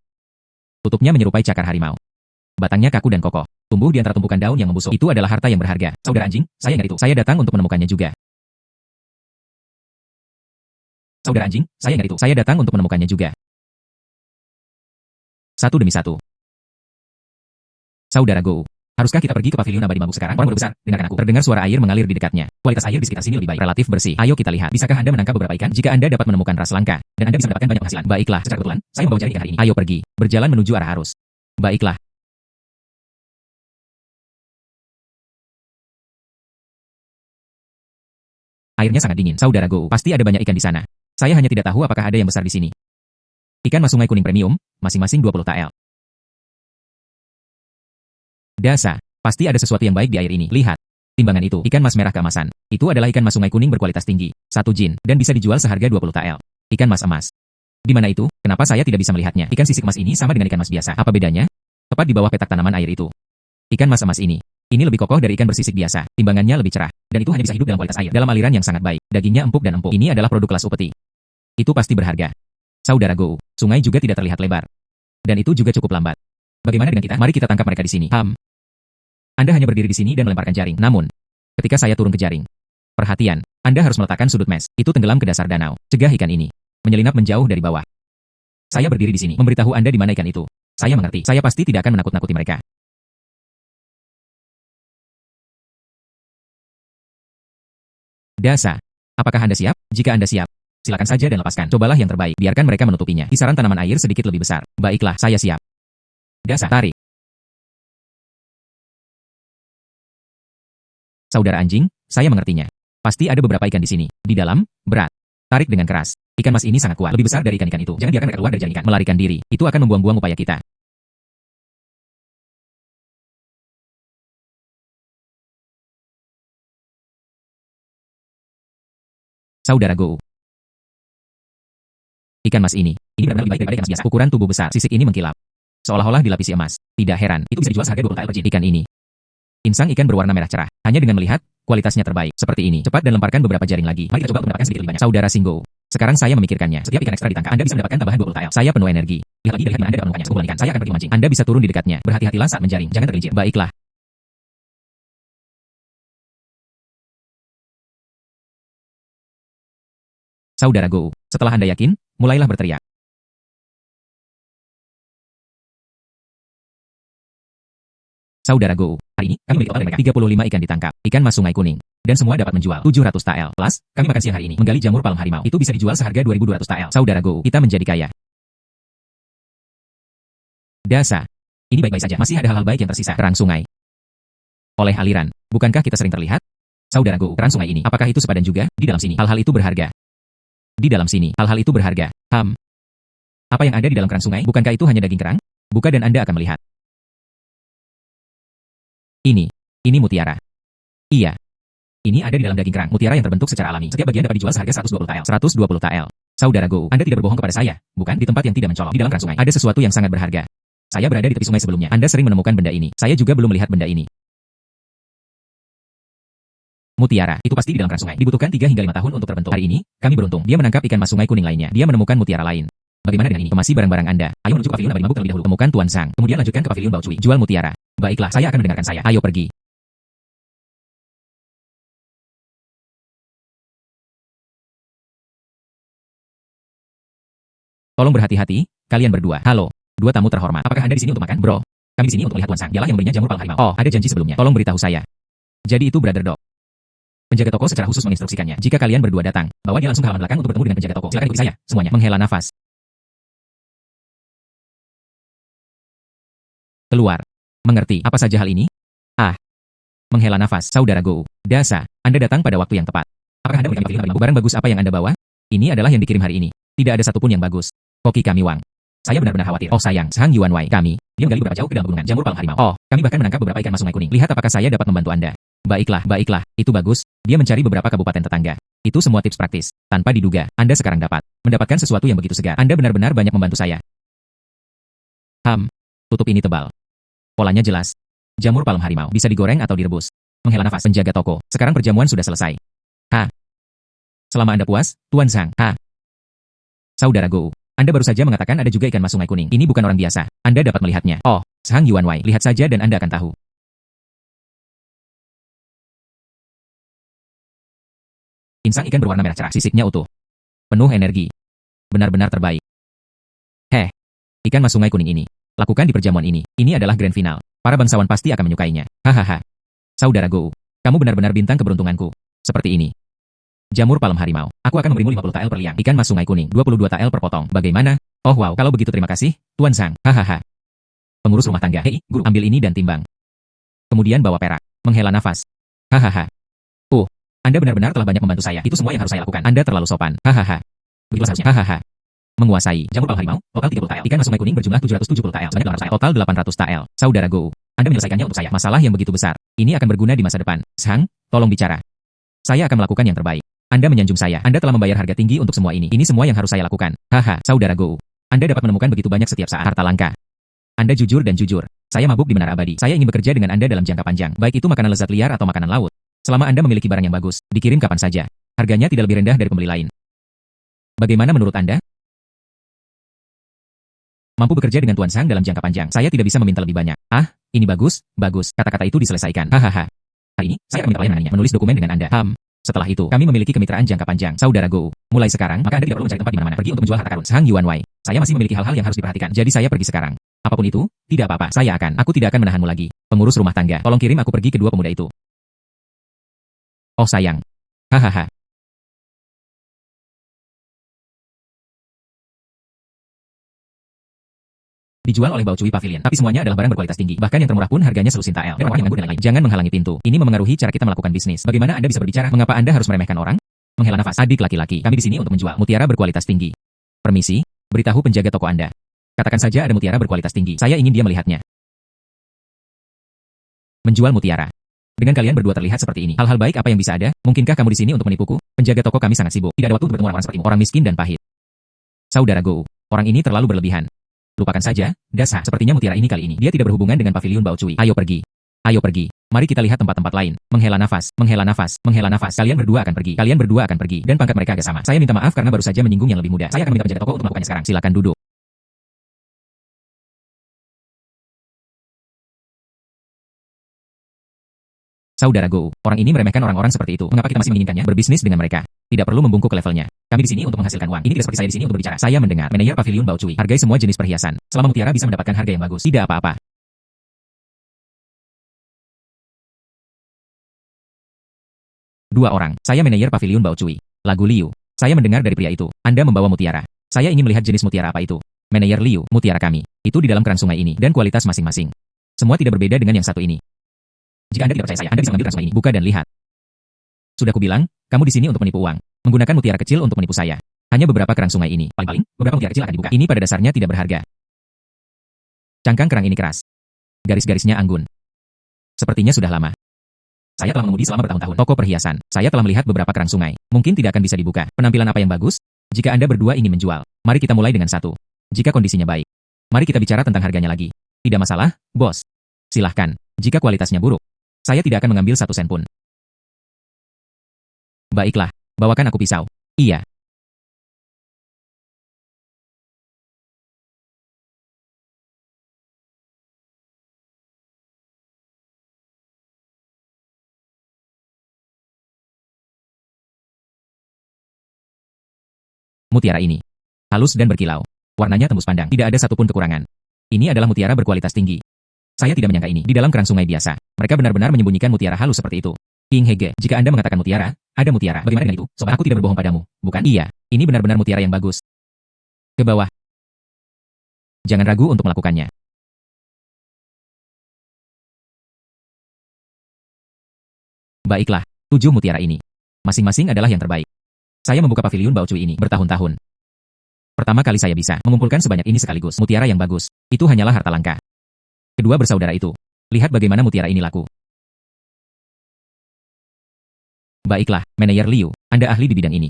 Tutupnya menyerupai cakar harimau. Batangnya kaku dan kokoh. Tumbuh di antara tumpukan daun yang membusuk. Itu adalah harta yang berharga. Saudara anjing, saya ingat itu. Saya datang untuk menemukannya juga. Saudara anjing, saya ingat itu. Saya datang untuk menemukannya juga. Satu demi satu. Saudara Go, haruskah kita pergi ke pavilion abadi mabuk sekarang? Orang berbesar, dengarkan aku. Terdengar suara air mengalir di dekatnya. Kualitas air di sekitar sini lebih baik. Relatif bersih. Ayo kita lihat. Bisakah Anda menangkap beberapa ikan? Jika Anda dapat menemukan ras langka, dan Anda bisa mendapatkan banyak penghasilan. Baiklah, secara kebetulan, saya membawa jaring ikan hari ini. Ayo pergi. Berjalan menuju arah arus. Baiklah. Airnya sangat dingin. Saudara Go, pasti ada banyak ikan di sana. Saya hanya tidak tahu apakah ada yang besar di sini. Ikan mas sungai kuning premium, masing-masing 20 tael. Dasa, pasti ada sesuatu yang baik di air ini. Lihat. Timbangan itu, ikan mas merah keemasan. Itu adalah ikan mas sungai kuning berkualitas tinggi. 1 jin, dan bisa dijual seharga 20 tael. Ikan mas emas. Di mana itu? Kenapa saya tidak bisa melihatnya? Ikan sisik emas ini sama dengan ikan mas biasa. Apa bedanya? Tepat di bawah petak tanaman air itu. Ikan mas emas ini. Ini lebih kokoh dari ikan bersisik biasa. Timbangannya lebih cerah. Dan itu hanya bisa hidup dalam kualitas air. Dalam aliran yang sangat baik. Dagingnya empuk dan empuk. Ini adalah produk kelas upeti. Itu pasti berharga. Saudara Go, sungai juga tidak terlihat lebar. Dan itu juga cukup lambat. Bagaimana dengan kita? Mari kita tangkap mereka di sini. Anda hanya berdiri di sini dan melemparkan jaring. Namun, ketika saya turun ke jaring, perhatian, Anda harus meletakkan sudut mes. Itu tenggelam ke dasar danau. Cegah ikan ini menyelinap menjauh dari bawah. Saya berdiri di sini, memberitahu Anda di mana ikan itu. Saya mengerti. Saya pasti tidak akan menakut-nakuti mereka. Dasa, apakah Anda siap? Jika Anda siap, silakan saja dan lepaskan. Cobalah yang terbaik. Biarkan mereka menutupinya. Kisaran tanaman air sedikit lebih besar. Baiklah, saya siap. Dasa, tarik. Saudara anjing, saya mengertinya. Pasti ada beberapa ikan di sini. Di dalam, berat. Tarik dengan keras. Ikan mas ini sangat kuat. Lebih besar dari ikan-ikan itu. Jangan biarkan mereka keluar dari jaring ikan. Melarikan diri. Itu akan membuang-buang upaya kita. Saudara Go. Ikan mas ini benar-benar lebih baik daripada ikan mas biasa. Ukuran tubuh besar. Sisik ini mengkilap. Seolah-olah dilapisi emas. Tidak heran. Itu bisa dijual seharga 20 tael per jin. Ikan ini. Insang ikan berwarna merah cerah. Hanya dengan melihat, kualitasnya terbaik. Seperti ini. Cepat dan lemparkan beberapa jaring lagi. Mari kita coba untuk mendapatkan sedikit lebih banyak. Saudara Singo. Sekarang saya memikirkannya. Setiap ikan ekstra ditangkap, Anda bisa mendapatkan tambahan 20 tael. Saya penuh energi. Lihat lagi dari mana Anda dapat menemukannya. Sekumpulan ikan. Saya akan pergi memancing. Anda bisa turun di dekatnya. Berhati-hatilah saat menjaring. Jangan tergelincir. Baiklah. Saudara Go. Setelah Anda yakin, mulailah berteriak. Saudara Go, hari ini, kami memiliki total dari mereka 35 ikan ditangkap, ikan mas sungai kuning, dan semua dapat menjual 700 tael. Plus, kami makan siang hari ini, menggali jamur palem harimau. Itu bisa dijual seharga 2.200 tael. Saudara Go, kita menjadi kaya. Dasa, ini baik-baik saja. Masih ada hal-hal baik yang tersisa. Kerang sungai. Oleh aliran, bukankah kita sering terlihat? Saudara Go, kerang sungai ini, apakah itu sepadan juga? Di dalam sini, hal-hal itu berharga. Di dalam sini, hal-hal itu berharga. Apa yang ada di dalam keran sungai? Bukankah itu hanya daging kerang? Buka dan Anda akan melihat. Ini mutiara. Iya. Ini ada di dalam daging kerang, mutiara yang terbentuk secara alami. Setiap bagian dapat dijual seharga 120 tael. 120 tael. Saudara Go, Anda tidak berbohong kepada saya, bukan? Di tempat yang tidak mencolok, di dalam keran sungai, ada sesuatu yang sangat berharga. Saya berada di tepi sungai sebelumnya. Anda sering menemukan benda ini. Saya juga belum melihat benda ini. Mutiara, itu pasti di dalam keran sungai. Dibutuhkan 3 hingga 5 tahun untuk terbentuk. Hari ini, kami beruntung. Dia menangkap ikan mas sungai kuning lainnya. Dia menemukan mutiara lain. Bagaimana dengan ini? Kemasi barang-barang Anda. Ayo menuju ke pavilion abadi mabuk terlebih dahulu. Temukan Tuan Sang. Kemudian lanjutkan ke pavilion Bao Cui. Jual mutiara. Baiklah, saya akan mendengarkan saya. Ayo pergi. Tolong berhati-hati, kalian berdua. Halo, dua tamu terhormat. Apakah Anda di sini untuk makan? Bro, kami di sini untuk melihat Tuan Sang. Dialah yang memberinya jamur palem harimau. Oh, ada janji sebelumnya. Tolong beritahu saya. Jadi itu Brother Dog. Penjaga toko secara khusus menginstruksikannya. Jika kalian berdua datang, bawa dia langsung ke halaman belakang untuk bertemu dengan penjaga toko. Silakan ikuti saya. Semuanya menghela nafas. Keluar. Mengerti apa saja hal ini? Ah. Menghela nafas. Saudara Go. Dasa, Anda datang pada waktu yang tepat. Apakah Anda memiliki barang bagus apa yang Anda bawa? Ini adalah yang dikirim hari ini. Tidak ada satupun yang bagus. Koki kami Wang. Saya benar-benar khawatir. Oh sayang, Sang Yuan Wei. Dia menggali beberapa jauh ke dalam pegunungan jamur palem harimau. Oh, kami bahkan menangkap beberapa ikan mas sungai kuning. Lihat apakah saya dapat membantu Anda. Baiklah, itu bagus. Dia mencari beberapa kabupaten tetangga. Itu semua tips praktis. Tanpa diduga, Anda sekarang mendapatkan sesuatu yang begitu segar. Anda benar-benar banyak membantu saya. Tutup ini tebal. Polanya jelas. Jamur palem harimau bisa digoreng atau direbus. Menghela nafas. Penjaga toko. Sekarang perjamuan sudah selesai. Selama Anda puas, Tuan Sang. Saudara Go, Anda baru saja mengatakan ada juga ikan mas sungai kuning. Ini bukan orang biasa. Anda dapat melihatnya. Oh, Sang Yuan Wei. Lihat saja dan Anda akan tahu. Insang ikan berwarna merah cerah. Sisiknya utuh. Penuh energi. Benar-benar terbaik. Ikan mas sungai kuning ini. Lakukan di perjamuan ini. Ini adalah grand final. Para bangsawan pasti akan menyukainya. Hahaha. Saudara Go, kamu benar-benar bintang keberuntunganku. Seperti ini. Jamur palem harimau. Aku akan memberimu 50 tael per liang. Ikan mas sungai kuning. 22 tael per potong. Bagaimana? Oh wow, kalau begitu terima kasih, Tuan Sang. Hahaha. Pengurus rumah tangga. Hei, guru, ambil ini dan timbang. Kemudian bawa perak. Menghela nafas. Hahaha. Anda benar-benar telah banyak membantu saya. Itu semua yang harus saya lakukan. Anda terlalu sopan. Hahaha. Begitulah seharusnya. Hahaha. Menguasai. Jamur palem harimau. Total 30 tael. Ikan mas sungai kuning berjumlah 770 tael. Sebanyak 800 tael. Total 800 tael. Saudara Go, Anda menyelesaikannya untuk saya. Masalah yang begitu besar. Ini akan berguna di masa depan. Sang, tolong bicara. Saya akan melakukan yang terbaik. Anda menyanjung saya. Anda telah membayar harga tinggi untuk semua ini. Ini semua yang harus saya lakukan. Haha, saudara Go. Anda dapat menemukan begitu banyak setiap saat. Harta langka. Anda jujur dan jujur. Saya mabuk di menara abadi. Saya ingin bekerja dengan Anda dalam jangka panjang. Baik itu makanan lezat liar atau makanan laut. Selama Anda memiliki barang yang bagus, dikirim kapan saja. Harganya tidak lebih rendah dari pembeli lain. Bagaimana menurut Anda? Mampu bekerja dengan Tuan Sang dalam jangka panjang. Saya tidak bisa meminta lebih banyak. Ini bagus. Kata-kata itu diselesaikan. Hahaha. Hari ini, saya akan minta kalian menangannya. Menulis dokumen dengan Anda. Setelah itu, kami memiliki kemitraan jangka panjang. Saudara Go, mulai sekarang, maka Anda tidak perlu mencari tempat di mana-mana. Pergi untuk menjual harta karun. Sang Yuan Wei. Saya masih memiliki hal-hal yang harus diperhatikan. Jadi saya pergi sekarang. Apapun itu, tidak apa-apa. Aku tidak akan menahanmu lagi. Pengurus rumah tangga, tolong kirim aku pergi ke dua pemuda itu. Oh sayang. Hahaha. Dijual oleh Bao Cui Pavilion, tapi semuanya adalah barang berkualitas tinggi. Bahkan yang termurah pun harganya selusin tael. Dan orang yang nganggur dan lain-lain. Jangan menghalangi pintu. Ini memengaruhi cara kita melakukan bisnis. Bagaimana Anda bisa berbicara? Mengapa Anda harus meremehkan orang? Menghela nafas. Adik laki-laki, kami di sini untuk menjual mutiara berkualitas tinggi. Permisi, beritahu penjaga toko Anda. Katakan saja ada mutiara berkualitas tinggi. Saya ingin dia melihatnya. Menjual mutiara. Dengan kalian berdua terlihat seperti ini. Hal-hal baik apa yang bisa ada? Mungkinkah kamu di sini untuk menipuku? Penjaga toko kami sangat sibuk. Tidak ada waktu untuk bertemu orang sepertimu. Orang miskin dan pahit. Saudara Go, orang ini terlalu berlebihan. Lupakan saja, Dasa. Sepertinya mutiara ini kali ini. Dia tidak berhubungan dengan pavilion Bao Cui. Ayo pergi. Mari kita lihat tempat-tempat lain. Menghela nafas. Kalian berdua akan pergi. Dan pangkat mereka agak sama. Saya minta maaf karena baru saja menyinggung yang lebih muda. Saya akan minta penjaga toko untuk melakukannya sekarang. Silakan duduk. Saudara Go, orang ini meremehkan orang-orang seperti itu. Mengapa kita masih menginginkannya? Berbisnis dengan mereka. Tidak perlu membungkuk levelnya. Kami di sini untuk menghasilkan uang. Ini tidak seperti saya di sini untuk berbicara. Saya mendengar. Manajer pavilion Bao Cui. Hargai semua jenis perhiasan. Selama mutiara bisa mendapatkan harga yang bagus. Tidak apa-apa. Dua orang. Saya manajer pavilion Bao Cui. Lagu Liu. Saya mendengar dari pria itu. Anda membawa mutiara. Saya ingin melihat jenis mutiara apa itu. Manajer Liu, mutiara kami. Itu di dalam keran sungai ini. Dan kualitas masing-masing. Semua tidak berbeda dengan yang satu ini. Jika Anda tidak percaya saya, Anda bisa mengambil keran sungai ini. Buka dan lihat. Sudah kubilang, kamu di sini untuk menipu uang. Menggunakan mutiara kecil untuk menipu saya. Hanya beberapa kerang sungai ini. Paling-paling, beberapa mutiara kecil akan dibuka. Ini pada dasarnya tidak berharga. Cangkang kerang ini keras. Garis-garisnya anggun. Sepertinya sudah lama. Saya telah mengemudi selama bertahun-tahun. Toko perhiasan. Saya telah melihat beberapa kerang sungai. Mungkin tidak akan bisa dibuka. Penampilan apa yang bagus? Jika Anda berdua ingin menjual, mari kita mulai dengan satu. Jika kondisinya baik, mari kita bicara tentang harganya lagi. Tidak masalah, bos. Silahkan. Jika kualitasnya buruk, saya tidak akan mengambil satu sen pun. Baiklah, bawakan aku pisau. Iya. Mutiara ini halus dan berkilau. Warnanya tembus pandang. Tidak ada satupun kekurangan. Ini adalah mutiara berkualitas tinggi. Saya tidak menyangka ini. Di dalam kerang sungai biasa, mereka benar-benar menyembunyikan mutiara halus seperti itu. King Hege, jika Anda mengatakan mutiara, ada mutiara. Bagaimana dengan itu? Sobat, aku tidak berbohong padamu. Bukan? Iya. Ini benar-benar mutiara yang bagus. Ke bawah. Jangan ragu untuk melakukannya. Baiklah, 7 mutiara ini. Masing-masing adalah yang terbaik. Saya membuka pavilion Bao Cui ini bertahun-tahun. Pertama kali saya bisa mengumpulkan sebanyak ini sekaligus. Mutiara yang bagus, itu hanyalah harta langka. Kedua bersaudara itu. Lihat bagaimana mutiara ini laku. Baiklah, Manajer Liu, Anda ahli di bidang ini.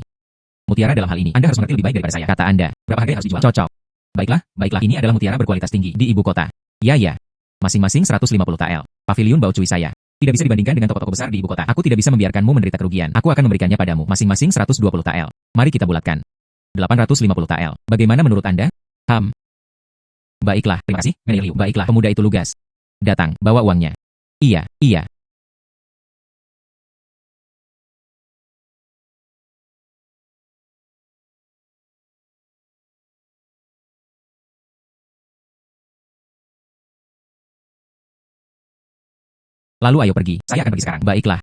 Mutiara dalam hal ini, Anda harus mengerti lebih baik daripada saya. Kata Anda, berapa harga yang harus dijual? Cocok. Baiklah, ini adalah mutiara berkualitas tinggi di ibu kota. Ya. Masing-masing 150 TL. Pavilion Bao Cui saya tidak bisa dibandingkan dengan toko-toko besar di ibu kota. Aku tidak bisa membiarkanmu menderita kerugian. Aku akan memberikannya padamu. Masing-masing 120 TL. Mari kita bulatkan. 850 TL. Bagaimana menurut Anda? Baiklah, terima kasih, Manajer Liu. Baiklah, pemuda itu lugas. Datang, bawa uangnya. Iya. Lalu ayo pergi. Saya akan pergi sekarang. Baiklah.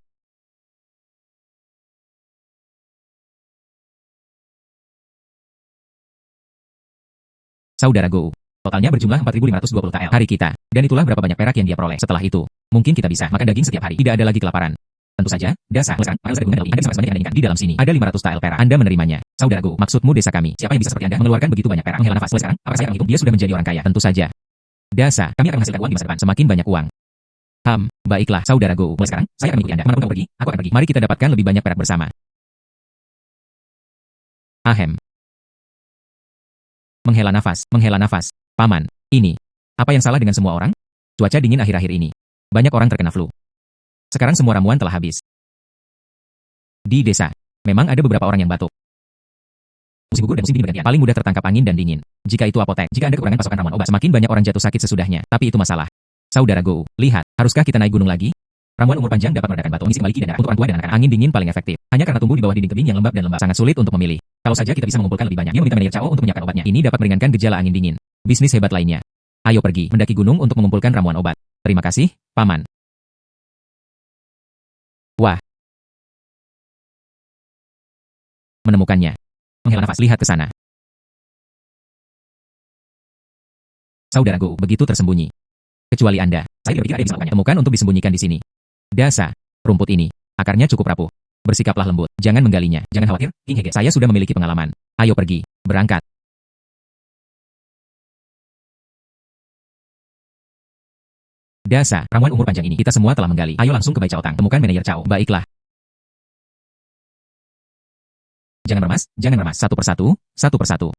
Saudara Go. Totalnya berjumlah 4.520 TL hari kita. Dan itulah berapa banyak perak yang dia peroleh. Setelah itu, mungkin kita bisa makan daging setiap hari. Tidak ada lagi kelaparan. Tentu saja, desa. Sekarang, Anda bisa sebanyak yang Anda inginkan. Di dalam sini, ada 500 TL perak. Anda menerimanya. Saudara Go, maksudmu desa kami. Siapa yang bisa seperti Anda mengeluarkan begitu banyak perak? Menghela nafas. Sekarang, apa saya menghitung? Dia sudah menjadi orang kaya. Tentu saja. Dasa, kami akan menghasilkan uang di masa depan. Semakin banyak uang. Baiklah, saudara Go. Mulai sekarang, saya akan mengikuti Anda. Kemanapun kamu pergi, aku akan pergi. Mari kita dapatkan lebih banyak perak bersama. Menghela nafas. Paman, ini. Apa yang salah dengan semua orang? Cuaca dingin akhir-akhir ini. Banyak orang terkena flu. Sekarang semua ramuan telah habis. Di desa, memang ada beberapa orang yang batuk. Musim gugur dan musim dingin bergantian. Paling mudah tertangkap angin dan dingin. Jika itu apotek, jika Anda kekurangan pasokan ramuan obat, semakin banyak orang jatuh sakit sesudahnya. Tapi itu masalah. Saudara Go, lihat, haruskah kita naik gunung lagi? Ramuan umur panjang dapat meredakan batuk, mengisi kembali ki dan darah. Untuk orang tua dan anak-anak, angin dingin paling efektif. Hanya karena tumbuh di bawah dinding tebing yang lembab dan lembab, sangat sulit untuk memilih. Kalau saja kita bisa mengumpulkan lebih banyak. Dia meminta Manajer Cao untuk menyiapkan obatnya. Ini dapat meringankan gejala angin dingin. Bisnis hebat lainnya. Ayo pergi, mendaki gunung untuk mengumpulkan ramuan obat. Terima kasih, Paman. Wah. Menemukannya. Menghela nafas, lihat ke sana. Saudara Go, begitu tersembunyi. Kecuali Anda, saya tidak pikir ada yang bisa melakukannya. Temukan untuk disembunyikan di sini. Dasa, rumput ini, akarnya cukup rapuh. Bersikaplah lembut, jangan menggalinya. Jangan khawatir, King Hege, saya sudah memiliki pengalaman. Ayo pergi, berangkat. Dasa, ramuan umur panjang ini, kita semua telah menggali. Ayo langsung ke Bai Cao Tang, temukan Manajer Cao. Baiklah. Jangan remas, satu persatu.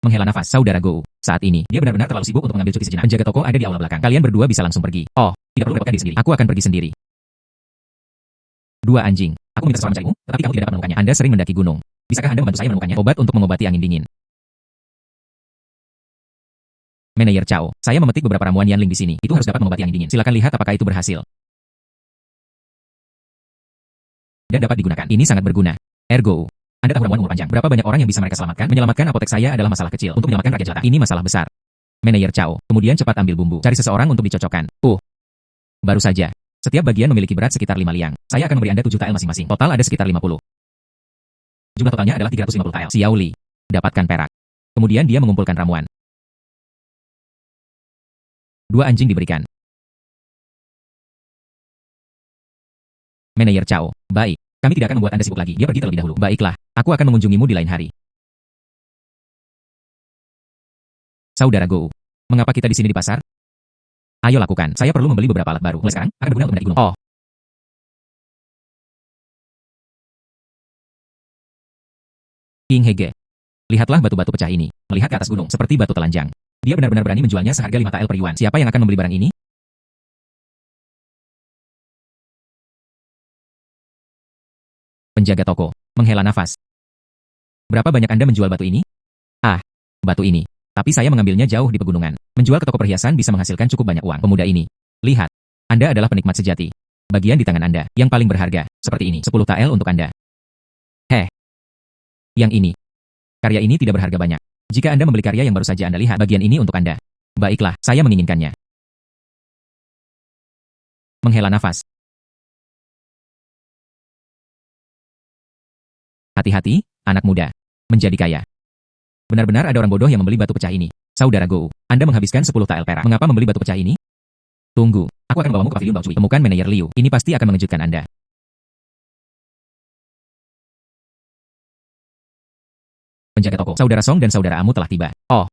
Menghela nafas, saudara Go. Saat ini, dia benar-benar terlalu sibuk untuk mengambil cuti sejenak. Penjaga toko ada di aula belakang. Kalian berdua bisa langsung pergi. Oh, tidak perlu repotkan diri sendiri. Aku akan pergi sendiri. Dua anjing. Aku minta seorang mencarimu, tetapi kamu tidak dapat menemukannya. Anda sering mendaki gunung. Bisakah Anda membantu saya menemukannya? Obat untuk mengobati angin dingin. Manajer Cao, saya memetik beberapa ramuan Yanling di sini. Itu harus dapat mengobati angin dingin. Silakan lihat apakah itu berhasil. Dan dapat digunakan. Ini sangat berguna. Ergo, Anda tahu ramuan umur panjang. Berapa banyak orang yang bisa mereka selamatkan? Menyelamatkan apotek saya adalah masalah kecil. Untuk menyelamatkan rakyat jelata, ini masalah besar. Manajer Cao, kemudian cepat ambil bumbu. Cari seseorang untuk dicocokkan. Baru saja. Setiap bagian memiliki berat sekitar 5 liang. Saya akan memberi Anda 7 TL masing-masing. Total ada sekitar 50. Jumlah totalnya adalah 350 TL. Xiao Li, dapatkan perak. Kemudian dia mengumpulkan ramuan. 2 anjing diberikan. Manajer Cao, baik. Kami tidak akan membuat Anda sibuk lagi. Dia pergi terlebih dahulu. Baiklah, aku akan mengunjungimu di lain hari. Saudara Go, mengapa kita di sini di pasar? Ayo lakukan. Saya perlu membeli beberapa alat baru. Mulai sekarang, akan berguna untuk mendaki gunung. Oh, King Hege. Lihatlah batu-batu pecah ini. Melihat ke atas gunung, seperti batu telanjang. Dia benar-benar berani menjualnya seharga 5 tael per yuan. Siapa yang akan membeli barang ini? Penjaga toko, menghela nafas. Berapa banyak Anda menjual batu ini? Ah, batu ini. Tapi saya mengambilnya jauh di pegunungan. Menjual ke toko perhiasan bisa menghasilkan cukup banyak uang. Pemuda ini. Lihat. Anda adalah penikmat sejati. Bagian di tangan Anda, yang paling berharga, seperti ini, 10 tael untuk Anda. Heh. Yang ini. Karya ini tidak berharga banyak. Jika Anda membeli karya yang baru saja Anda lihat, bagian ini untuk Anda. Baiklah, saya menginginkannya. Menghela nafas. Hati-hati, anak muda. Menjadi kaya. Benar-benar ada orang bodoh yang membeli batu pecah ini. Saudara Go, Anda menghabiskan 10 tael perak. Mengapa membeli batu pecah ini? Tunggu, aku akan membawamu ke pavilion Bao Cui. Temukan manajer Liu. Ini pasti akan mengejutkan Anda. Penjaga toko, saudara Song dan saudara Amu telah tiba. Oh.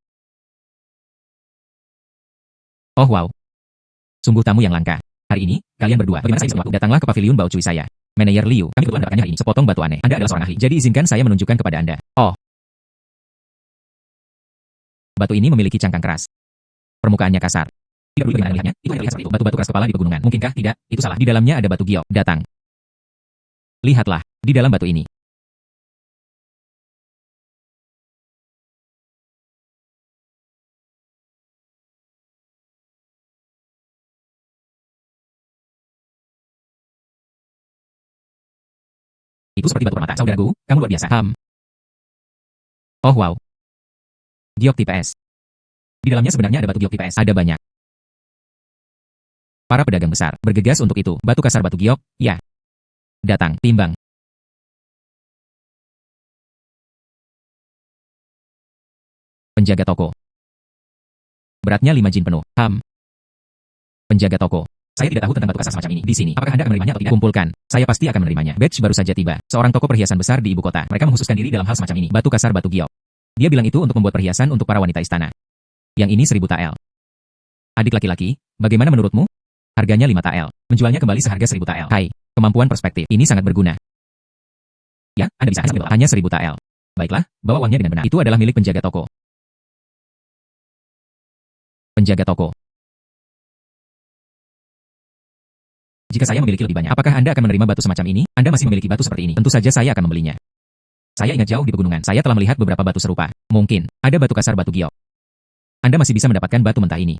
Oh wow. Sungguh tamu yang langka. Hari ini, kalian berdua, bagaimana saya bisa membantu? Datanglah ke pavilion Bao Cui saya. Manajer Liu, kami kebetulan mendapatkannya hari ini. Sepotong batu aneh. Anda adalah seorang ahli. Jadi izinkan saya menunjukkan kepada Anda. Oh. Batu ini memiliki cangkang keras. Permukaannya kasar. Tidak perlu bagaimana melihatnya, itu hanya terlihat seperti itu. Batu-batu keras kepala di pegunungan. Mungkinkah? Tidak, itu salah. Di dalamnya ada batu giok. Datang. Lihatlah, di dalam batu ini. Itu seperti batu permata. Saudaraku, kamu luar biasa. Oh wow. Giok tipe S. Di dalamnya sebenarnya ada batu giok tipe S. Ada banyak. Para pedagang besar bergegas untuk itu. Batu kasar batu giok, ya. Datang, timbang. Penjaga toko. Beratnya 5 jin penuh. Penjaga toko. Saya tidak tahu tentang batu kasar semacam ini. Di sini, apakah Anda akan menerimanya atau tidak? Kumpulkan. Saya pasti akan menerimanya. Batch baru saja tiba. Seorang toko perhiasan besar di ibu kota. Mereka mengkhususkan diri dalam hal semacam ini. Batu kasar batu giok. Dia bilang itu untuk membuat perhiasan untuk para wanita istana. Yang ini 1000 tael. Adik laki-laki, bagaimana menurutmu? Harganya 5 tael. Menjualnya kembali seharga 1000 tael. Hai, kemampuan perspektif. Ini sangat berguna. Ya, Anda bisa hanya 1000 tael. Baiklah, bawa uangnya dengan benar. Itu adalah milik penjaga toko. Penjaga toko. Jika saya memiliki lebih banyak, apakah Anda akan menerima batu semacam ini? Anda masih memiliki batu seperti ini. Tentu saja saya akan membelinya. Saya ingat jauh di pegunungan. Saya telah melihat beberapa batu serupa. Mungkin, ada batu kasar batu giok. Anda masih bisa mendapatkan batu mentah ini.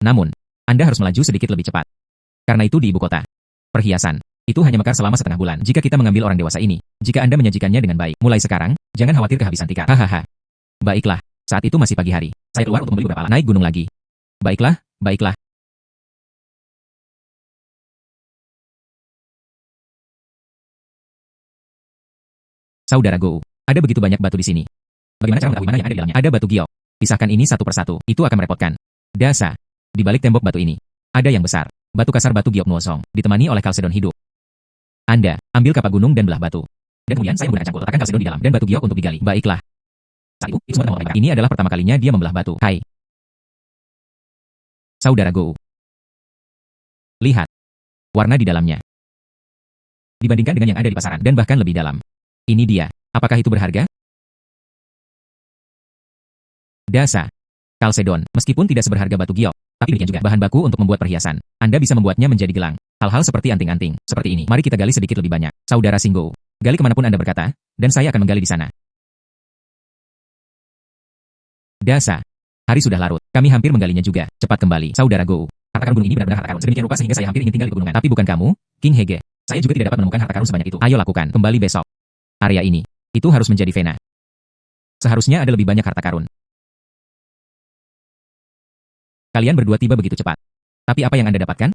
Namun, Anda harus melaju sedikit lebih cepat. Karena itu di ibu kota. Perhiasan. Itu hanya mekar selama setengah bulan. Jika kita mengambil orang dewasa ini, jika Anda menyajikannya dengan baik, mulai sekarang, jangan khawatir kehabisan tikar. Hahaha. Baiklah, saat itu masih pagi hari. Saya keluar untuk membeli beberapa alat. Naik gunung lagi. Baiklah, baiklah. Saudara Go, ada begitu banyak batu di sini. Bagaimana cara mengetahui mana yang ada di dalamnya? Ada batu giok. Pisahkan ini satu persatu. Itu akan merepotkan. Dasa. Di balik tembok batu ini, ada yang besar. Batu kasar batu giok Nuosong, ditemani oleh kalsedon hidup. Anda, ambil kapak gunung dan belah batu. Dan kemudian saya menggunakan cangkul, letakkan kalsedon di dalam, dan batu giok untuk digali. Baiklah. Saat itu semua mulai. Ini adalah pertama kalinya dia membelah batu. Hai. Saudara Go. Lihat. Warna di dalamnya. Dibandingkan dengan yang ada di pasaran, dan bahkan lebih dalam. Ini dia. Apakah itu berharga? Dasa. Kalsedon, meskipun tidak seberharga batu giok, tapi demikian juga bahan baku untuk membuat perhiasan. Anda bisa membuatnya menjadi gelang. Hal-hal seperti anting-anting, seperti ini. Mari kita gali sedikit lebih banyak. Saudara Singgo, gali kemanapun Anda berkata, dan saya akan menggali di sana. Dasa. Hari sudah larut. Kami hampir menggalinya juga. Cepat kembali. Saudara Go. Harta karun gunung ini benar-benar harta karun. Sedemikian rupa sehingga saya hampir ingin tinggal di pegunungan. Tapi bukan kamu, King Hege. Saya juga tidak dapat menemukan harta karun sebanyak itu. Ayo lakukan. Kembali besok. Area ini. Itu harus menjadi Vena. Seharusnya ada lebih banyak harta karun. Kalian berdua tiba begitu cepat. Tapi apa yang Anda dapatkan?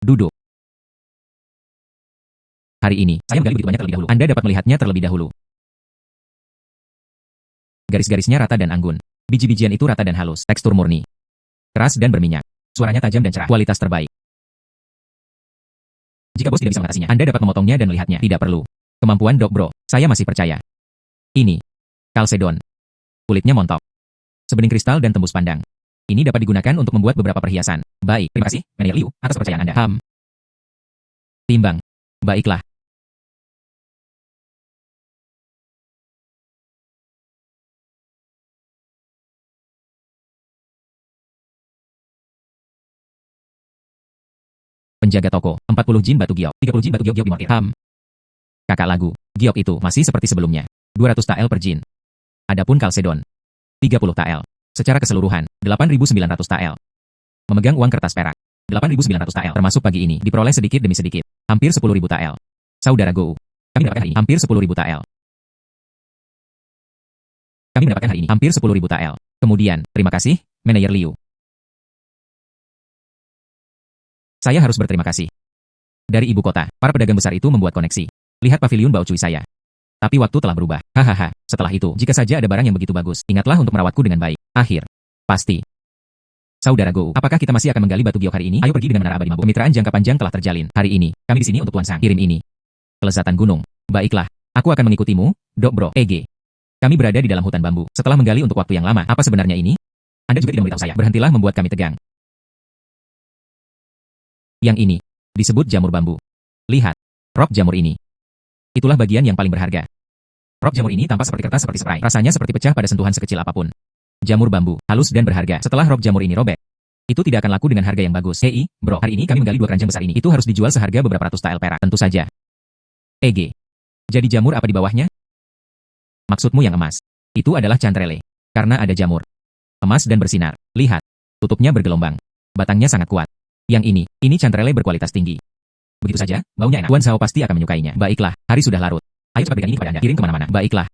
Duduk. Hari ini, saya menggali begitu banyak terlebih dahulu. Anda dapat melihatnya terlebih dahulu. Garis-garisnya rata dan anggun. Biji-bijian itu rata dan halus. Tekstur murni. Keras dan berminyak. Suaranya tajam dan cerah. Kualitas terbaik. Jika bos tidak bisa mengatasinya, Anda dapat memotongnya dan melihatnya. Tidak perlu. Kemampuan Dok Bro, saya masih percaya. Ini. Kalsedon. Kulitnya montok. Sebening kristal dan tembus pandang. Ini dapat digunakan untuk membuat beberapa perhiasan. Baik, terima kasih, Manajer Liu, atas kepercayaan Anda. Timbang. Baiklah. Penjaga toko, 40 jin batu giok, 30 jin batu giok dimortir. Kakak lagu, giok itu masih seperti sebelumnya. 200 tael per jin. Adapun Kalsedon, 30 tael. Secara keseluruhan, 8.900 tael. Memegang uang kertas perak, 8.900 tael. Termasuk pagi ini, diperoleh sedikit demi sedikit. Hampir 10.000 tael. Saudara Gou, kami mendapatkan hari ini hampir 10.000 tael. Kami mendapatkan hari ini hampir 10.000 tael. Kemudian, terima kasih, Manajer Liu. Saya harus berterima kasih. Dari ibu kota, para pedagang besar itu membuat koneksi. Lihat pavilion Bao Cui saya. Tapi waktu telah berubah. Hahaha. Setelah itu, jika saja ada barang yang begitu bagus, ingatlah untuk merawatku dengan baik. Akhir. Pasti. Saudara Gou, apakah kita masih akan menggali batu giok hari ini? Ayo pergi dengan menara abadi mabuk. Kemitraan jangka panjang telah terjalin. Hari ini, kami di sini untuk Tuan Sang. Kirim ini. Kelezatan gunung. Baiklah. Aku akan mengikutimu, Dok Bro. EG. Kami berada di dalam hutan bambu. Setelah menggali untuk waktu yang lama, apa sebenarnya ini? Anda juga tidak memberitahu saya. Berhentilah membuat kami tegang. Yang ini disebut jamur bambu. Lihat, rok jamur ini. Itulah bagian yang paling berharga. Rok jamur ini tampak seperti kertas seperti spray. Rasanya seperti pecah pada sentuhan sekecil apapun. Jamur bambu, halus dan berharga. Setelah rok jamur ini robek, itu tidak akan laku dengan harga yang bagus. Hei, bro, hari ini kami menggali 2 keranjang besar ini. Itu harus dijual seharga beberapa ratus tael perak. Tentu saja. EG. Jadi jamur apa di bawahnya? Maksudmu yang emas? Itu adalah cantrele. Karena ada jamur. Emas dan bersinar. Lihat. Tutupnya bergelombang. Batangnya sangat kuat. Yang ini cantrele berkualitas tinggi. Begitu saja, baunya enak. Tuan Zhao pasti akan menyukainya. Baiklah, hari sudah larut. Ayo cepat berikan ini kepada Anda. Kirim kemana-mana. Baiklah.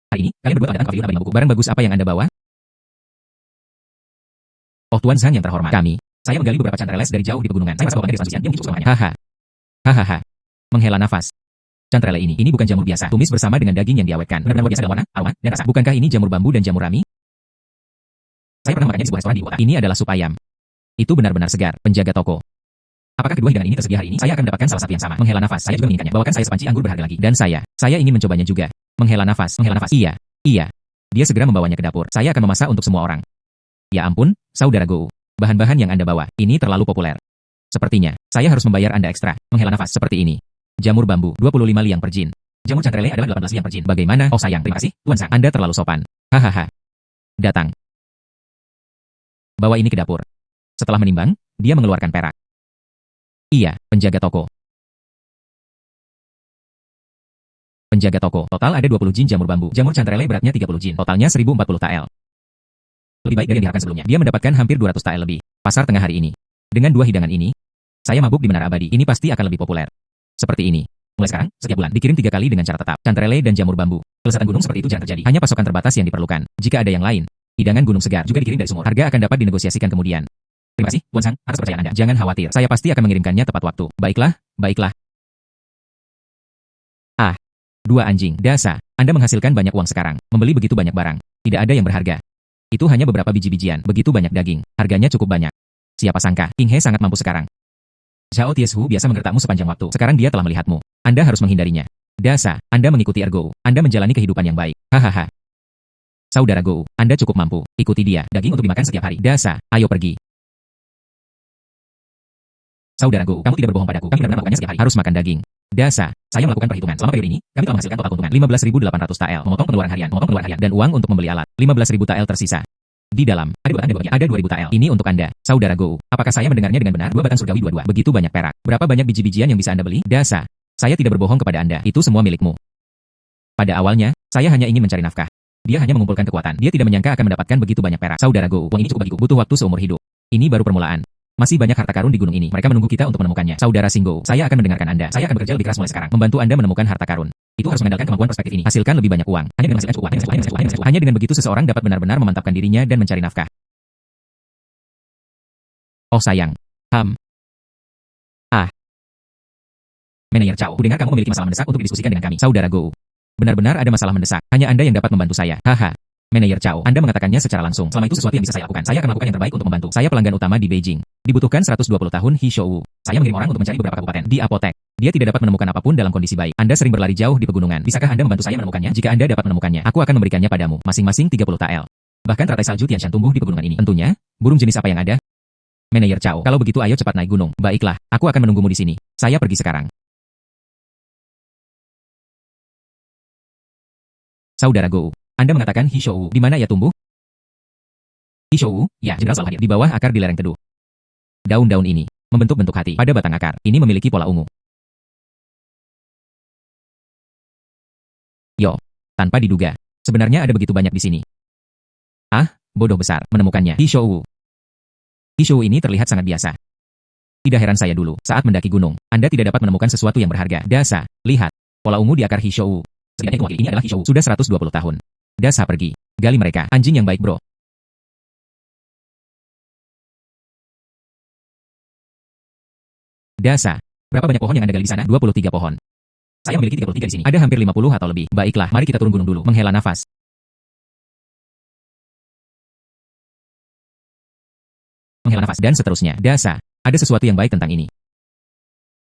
Hari ini, kalian berdua telah datang ke pavilion abadi mabuk. Barang bagus apa yang Anda bawa? Oh Tuan Zhang yang terhormat. Saya menggali beberapa cantreles dari jauh di pegunungan. Saya merasa bahwa Anda desa yang begitu selamanya. Hahaha. Menghela nafas. Cantrele ini bukan jamur biasa. Tumis bersama dengan daging yang diawetkan. Benar-benar luar biasa dalam warna, aroma, dan rasa. Bukankah ini jamur bambu dan jamur rami? Saya pernah makannya di sebuah restoran di kota. Ini adalah sup ayam. Itu benar-benar segar. Penjaga toko. Apakah kedua hidangan ini tersedia hari ini? Saya akan mendapatkan salah satu yang sama. Menghela nafas. Saya juga menginginkannya. Bawakan saya sepanci anggur berharga lagi. Dan saya ingin mencobanya juga. Menghela nafas. Iya. Dia segera membawanya ke dapur. Saya akan memasak untuk semua orang. Ya ampun, Saudara Gou. Bahan-bahan yang Anda bawa, ini terlalu populer. Sepertinya, saya harus membayar Anda ekstra. Menghela nafas seperti ini. Jamur bambu, 25 liang per jin. Jamur cantrele adalah 18 liang per jin. Bagaimana? Oh sayang, terima kasih, Tuan Sang. Anda terlalu sopan. Hahaha. Datang. Bawa ini ke dapur. Setelah menimbang, dia mengeluarkan perak. Iya, penjaga toko. Penjaga toko, total ada 20 jin jamur bambu. Jamur cantrele beratnya 30 jin. Totalnya 1040 tael. Lebih baik dari yang diharapkan sebelumnya. Dia mendapatkan hampir 200 tael lebih. Pasar tengah hari ini. Dengan 2 hidangan ini, saya mabuk di menara abadi. Ini pasti akan lebih populer. Seperti ini. Mulai sekarang, setiap bulan dikirim 3 kali dengan cara tetap. Cantrele dan jamur bambu. Kelezatan gunung seperti itu jarang terjadi. Hanya pasokan terbatas yang diperlukan. Jika ada yang lain, hidangan gunung segar juga dikirim dari sumur. Harga akan dapat dinegosiasikan kemudian. Terima kasih, Tuan Sang, atas percayaan Anda. Jangan khawatir, saya pasti akan mengirimkannya tepat waktu. Baiklah. 2 anjing. Dasa, Anda menghasilkan banyak uang sekarang. Membeli begitu banyak barang. Tidak ada yang berharga. Itu hanya beberapa biji-bijian. Begitu banyak daging. Harganya cukup banyak. Siapa sangka, King He sangat mampu sekarang. Zhao Tieshu biasa menggertakmu sepanjang waktu. Sekarang dia telah melihatmu. Anda harus menghindarinya. Dasa, Anda mengikuti Ergo. Anda menjalani kehidupan yang baik. Hahaha. Saudara Gou, Anda cukup mampu. Ikuti dia. Daging untuk dimakan setiap hari. Dasa, ayo pergi. Saudara Gou, kamu tidak berbohong padaku. Kami benar-benar melakukannya setiap hari. Harus makan daging. Dasa, saya melakukan perhitungan. Selama periode ini, kami telah menghasilkan total keuntungan 15.800 tael. Memotong pengeluaran harian, dan uang untuk membeli alat. 15.000 tael tersisa. Di dalam, ada 2.000 tael. Ini untuk Anda, Saudara Gou. Apakah saya mendengarnya dengan benar? 2 batang surgawi 22. Begitu banyak perak. Berapa banyak biji-bijian yang bisa Anda beli? Dasa, saya tidak berbohong kepada Anda. Itu semua milikmu. Pada awalnya, saya hanya ingin mencari nafkah. Dia hanya mengumpulkan kekuatan. Dia tidak menyangka akan mendapatkan begitu banyak perak. Saudara Gou, uang ini cukup bagiku. Butuh waktu seumur hidup. Ini baru permulaan. Masih banyak harta karun di gunung ini. Mereka menunggu kita untuk menemukannya. Saudara Singgo, saya akan mendengarkan Anda. Saya akan bekerja lebih keras mulai sekarang. Membantu Anda menemukan harta karun. Itu harus mengandalkan kemampuan perspektif ini. Hasilkan lebih banyak uang. Hanya dengan menghasilkan uang. Hanya dengan begitu seseorang dapat benar-benar memantapkan dirinya dan mencari nafkah. Oh sayang. Manajer Chao, dengar kamu memiliki masalah mendesak untuk didiskusikan dengan kami. Saudara Gou. Benar-benar ada masalah mendesak. Hanya Anda yang dapat membantu saya. Haha. Manajer Chao, Anda mengatakannya secara langsung. Selama itu sesuatu yang bisa saya lakukan. Saya akan melakukan yang terbaik untuk membantu. Saya pelanggan utama di Beijing. Dibutuhkan 120 tahun He Shou. Saya mengirim orang untuk mencari beberapa kabupaten di apotek. Dia tidak dapat menemukan apapun dalam kondisi baik. Anda sering berlari jauh di pegunungan. Bisakah Anda membantu saya menemukannya? Jika Anda dapat menemukannya, aku akan memberikannya padamu, masing-masing 30 tael. Bahkan teratai salju Tianshan tumbuh di pegunungan ini. Tentunya, burung jenis apa yang ada? Manajer Cao, kalau begitu ayo cepat naik gunung. Baiklah, aku akan menunggumu di sini. Saya pergi sekarang. Saudara Gou, Anda mengatakan Hishou, di mana ia tumbuh? Hishou, ya, jenderal selalu hadir. Di bawah akar di lereng teduh. Daun-daun ini membentuk-bentuk hati pada batang akar. Ini memiliki pola ungu. Yo, tanpa diduga, sebenarnya ada begitu banyak di sini. Ah, bodoh besar, menemukannya. Hishou. Hishou ini terlihat sangat biasa. Tidak heran saya dulu, saat mendaki gunung, Anda tidak dapat menemukan sesuatu yang berharga. Dasa, lihat, pola ungu di akar Hishou. Setidaknya mewakili ini adalah Hishou. Sudah 120 tahun. Dasa pergi. Gali mereka. Anjing yang baik bro. Dasa, berapa banyak pohon yang Anda gali di sana? 23 pohon. Saya memiliki 33 di sini. Ada hampir 50 atau lebih. Baiklah, mari kita turun gunung dulu. Menghela nafas. Menghela nafas, dan seterusnya. Dasa, ada sesuatu yang baik tentang ini.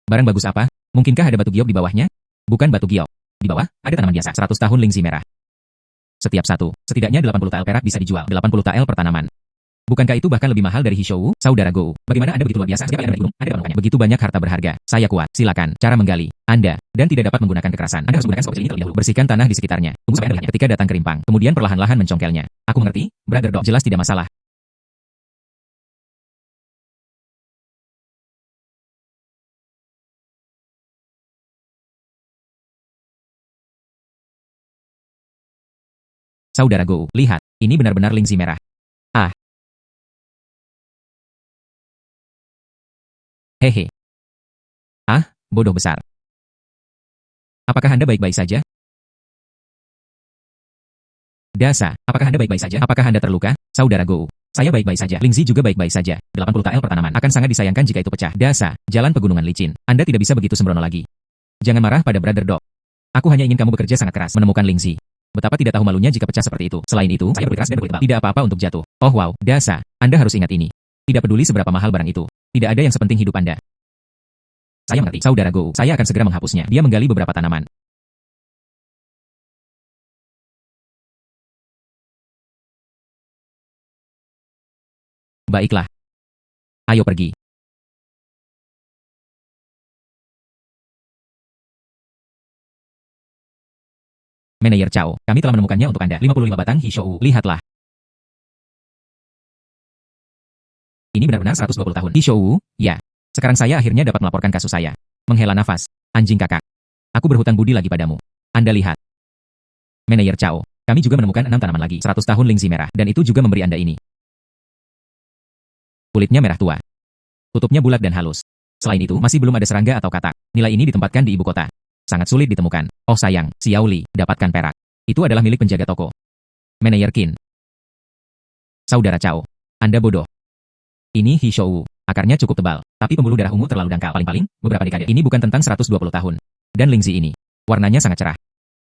Barang bagus apa? Mungkinkah ada batu giok di bawahnya? Bukan batu giok. Di bawah, ada tanaman biasa. 100 tahun lingzi merah. Setiap satu, setidaknya 80 tael perak bisa dijual. 80 tael per tanaman. Bukankah itu bahkan lebih mahal dari Hishou? Saudara Gou, bagaimana Anda begitu luar biasa? Siapa yang ada di gunung? Anda dapat menemukannya. Begitu banyak harta berharga. Saya kuat. Silakan. Cara menggali. Anda. Dan tidak dapat menggunakan kekerasan. Anda harus menggunakan skop kecil ini terlebih dahulu. Bersihkan tanah di sekitarnya. Tunggu sampai Anda melihatnya. Ketika datang ke rimpang. Kemudian perlahan-lahan mencongkelnya. Aku mengerti. Brother Dog. Jelas tidak masalah. Saudara Gou, lihat. Ini benar-benar lingzi merah. Ah. Hehe. Ah, bodoh besar. Apakah Anda baik-baik saja? Dasa, apakah Anda baik-baik saja? Apakah Anda terluka? Saudara Gou, saya baik-baik saja. Lingzi juga baik-baik saja. 80 tael per tanaman. Akan sangat disayangkan jika itu pecah. Dasa, jalan pegunungan licin. Anda tidak bisa begitu sembrono lagi. Jangan marah pada Brother Dog. Aku hanya ingin kamu bekerja sangat keras menemukan lingzi. Betapa tidak tahu malunya jika pecah seperti itu. Selain itu, saya berkeras dan bertebal. Tidak apa-apa untuk jatuh. Oh wow, Dasa, Anda harus ingat ini. Tidak peduli seberapa mahal barang itu. Tidak ada yang sepenting hidup Anda. Saya mengerti, Saudara Gou. Saya akan segera menghapusnya. Dia menggali beberapa tanaman. Baiklah. Ayo pergi. Manajer Cao, kami telah menemukannya untuk Anda. 55 batang Hishou. Lihatlah. Ini benar-benar 120 tahun. Hishou, ya. Sekarang saya akhirnya dapat melaporkan kasus saya. Menghela nafas. Anjing kakak. Aku berhutang budi lagi padamu. Anda lihat. Manajer Cao, kami juga menemukan 6 tanaman lagi. 100 tahun lingzi merah. Dan itu juga memberi Anda ini. Kulitnya merah tua. Tutupnya bulat dan halus. Selain itu, masih belum ada serangga atau katak. Nilai ini ditempatkan di ibu kota. Sangat sulit ditemukan. Oh sayang, Xiao Li, dapatkan perak. Itu adalah milik penjaga toko. Manajer Qin. Saudara Cao, Anda bodoh. Ini Hishou. Akarnya cukup tebal, tapi pembuluh darah ungu terlalu dangkal. Paling-paling, beberapa dekade. Ini bukan tentang 120 tahun. Dan lingzi ini, warnanya sangat cerah.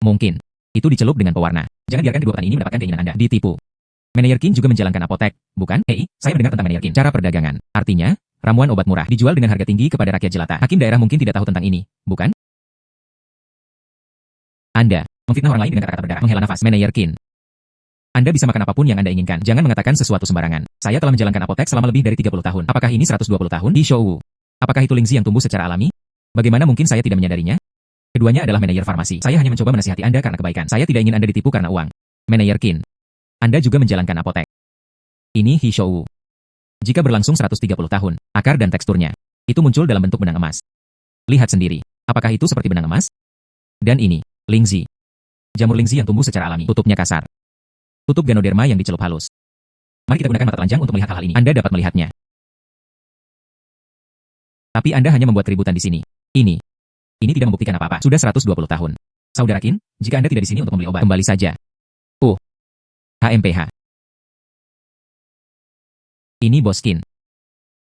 Mungkin, itu dicelup dengan pewarna. Jangan biarkan kedua petani ini mendapatkan keinginan Anda. Ditipu. Manajer Qin juga menjalankan apotek, bukan? Hei, saya mendengar tentang Manajer Qin. Cara perdagangan. Artinya, ramuan obat murah dijual dengan harga tinggi kepada rakyat jelata. Hakim daerah mungkin tidak tahu tentang ini, bukan? Anda memfitnah orang lain dengan kata-kata berdarah. Menghela nafas. Manajer Qin. Anda bisa makan apapun yang Anda inginkan. Jangan mengatakan sesuatu sembarangan. Saya telah menjalankan apotek selama lebih dari 30 tahun. Apakah ini 120 tahun? Hishou. Apakah itu lingzi yang tumbuh secara alami? Bagaimana mungkin saya tidak menyadarinya? Keduanya adalah manajer farmasi. Saya hanya mencoba menasihati Anda karena kebaikan. Saya tidak ingin Anda ditipu karena uang. Manajer Qin. Anda juga menjalankan apotek. Ini Hishou. Jika berlangsung 130 tahun, akar dan teksturnya, itu muncul dalam bentuk benang emas. Lihat sendiri. Apakah itu seperti benang emas? Dan ini, lingzi. Jamur lingzi yang tumbuh secara alami. Tutupnya kasar. Tutup ganoderma yang dicelup halus. Mari kita gunakan mata telanjang untuk melihat hal-hal ini. Anda dapat melihatnya. Tapi Anda hanya membuat keributan di sini. Ini tidak membuktikan apa-apa. Sudah 120 tahun. Saudara Qin, jika Anda tidak di sini untuk membeli obat, kembali saja. HMPH. Ini Bos Qin.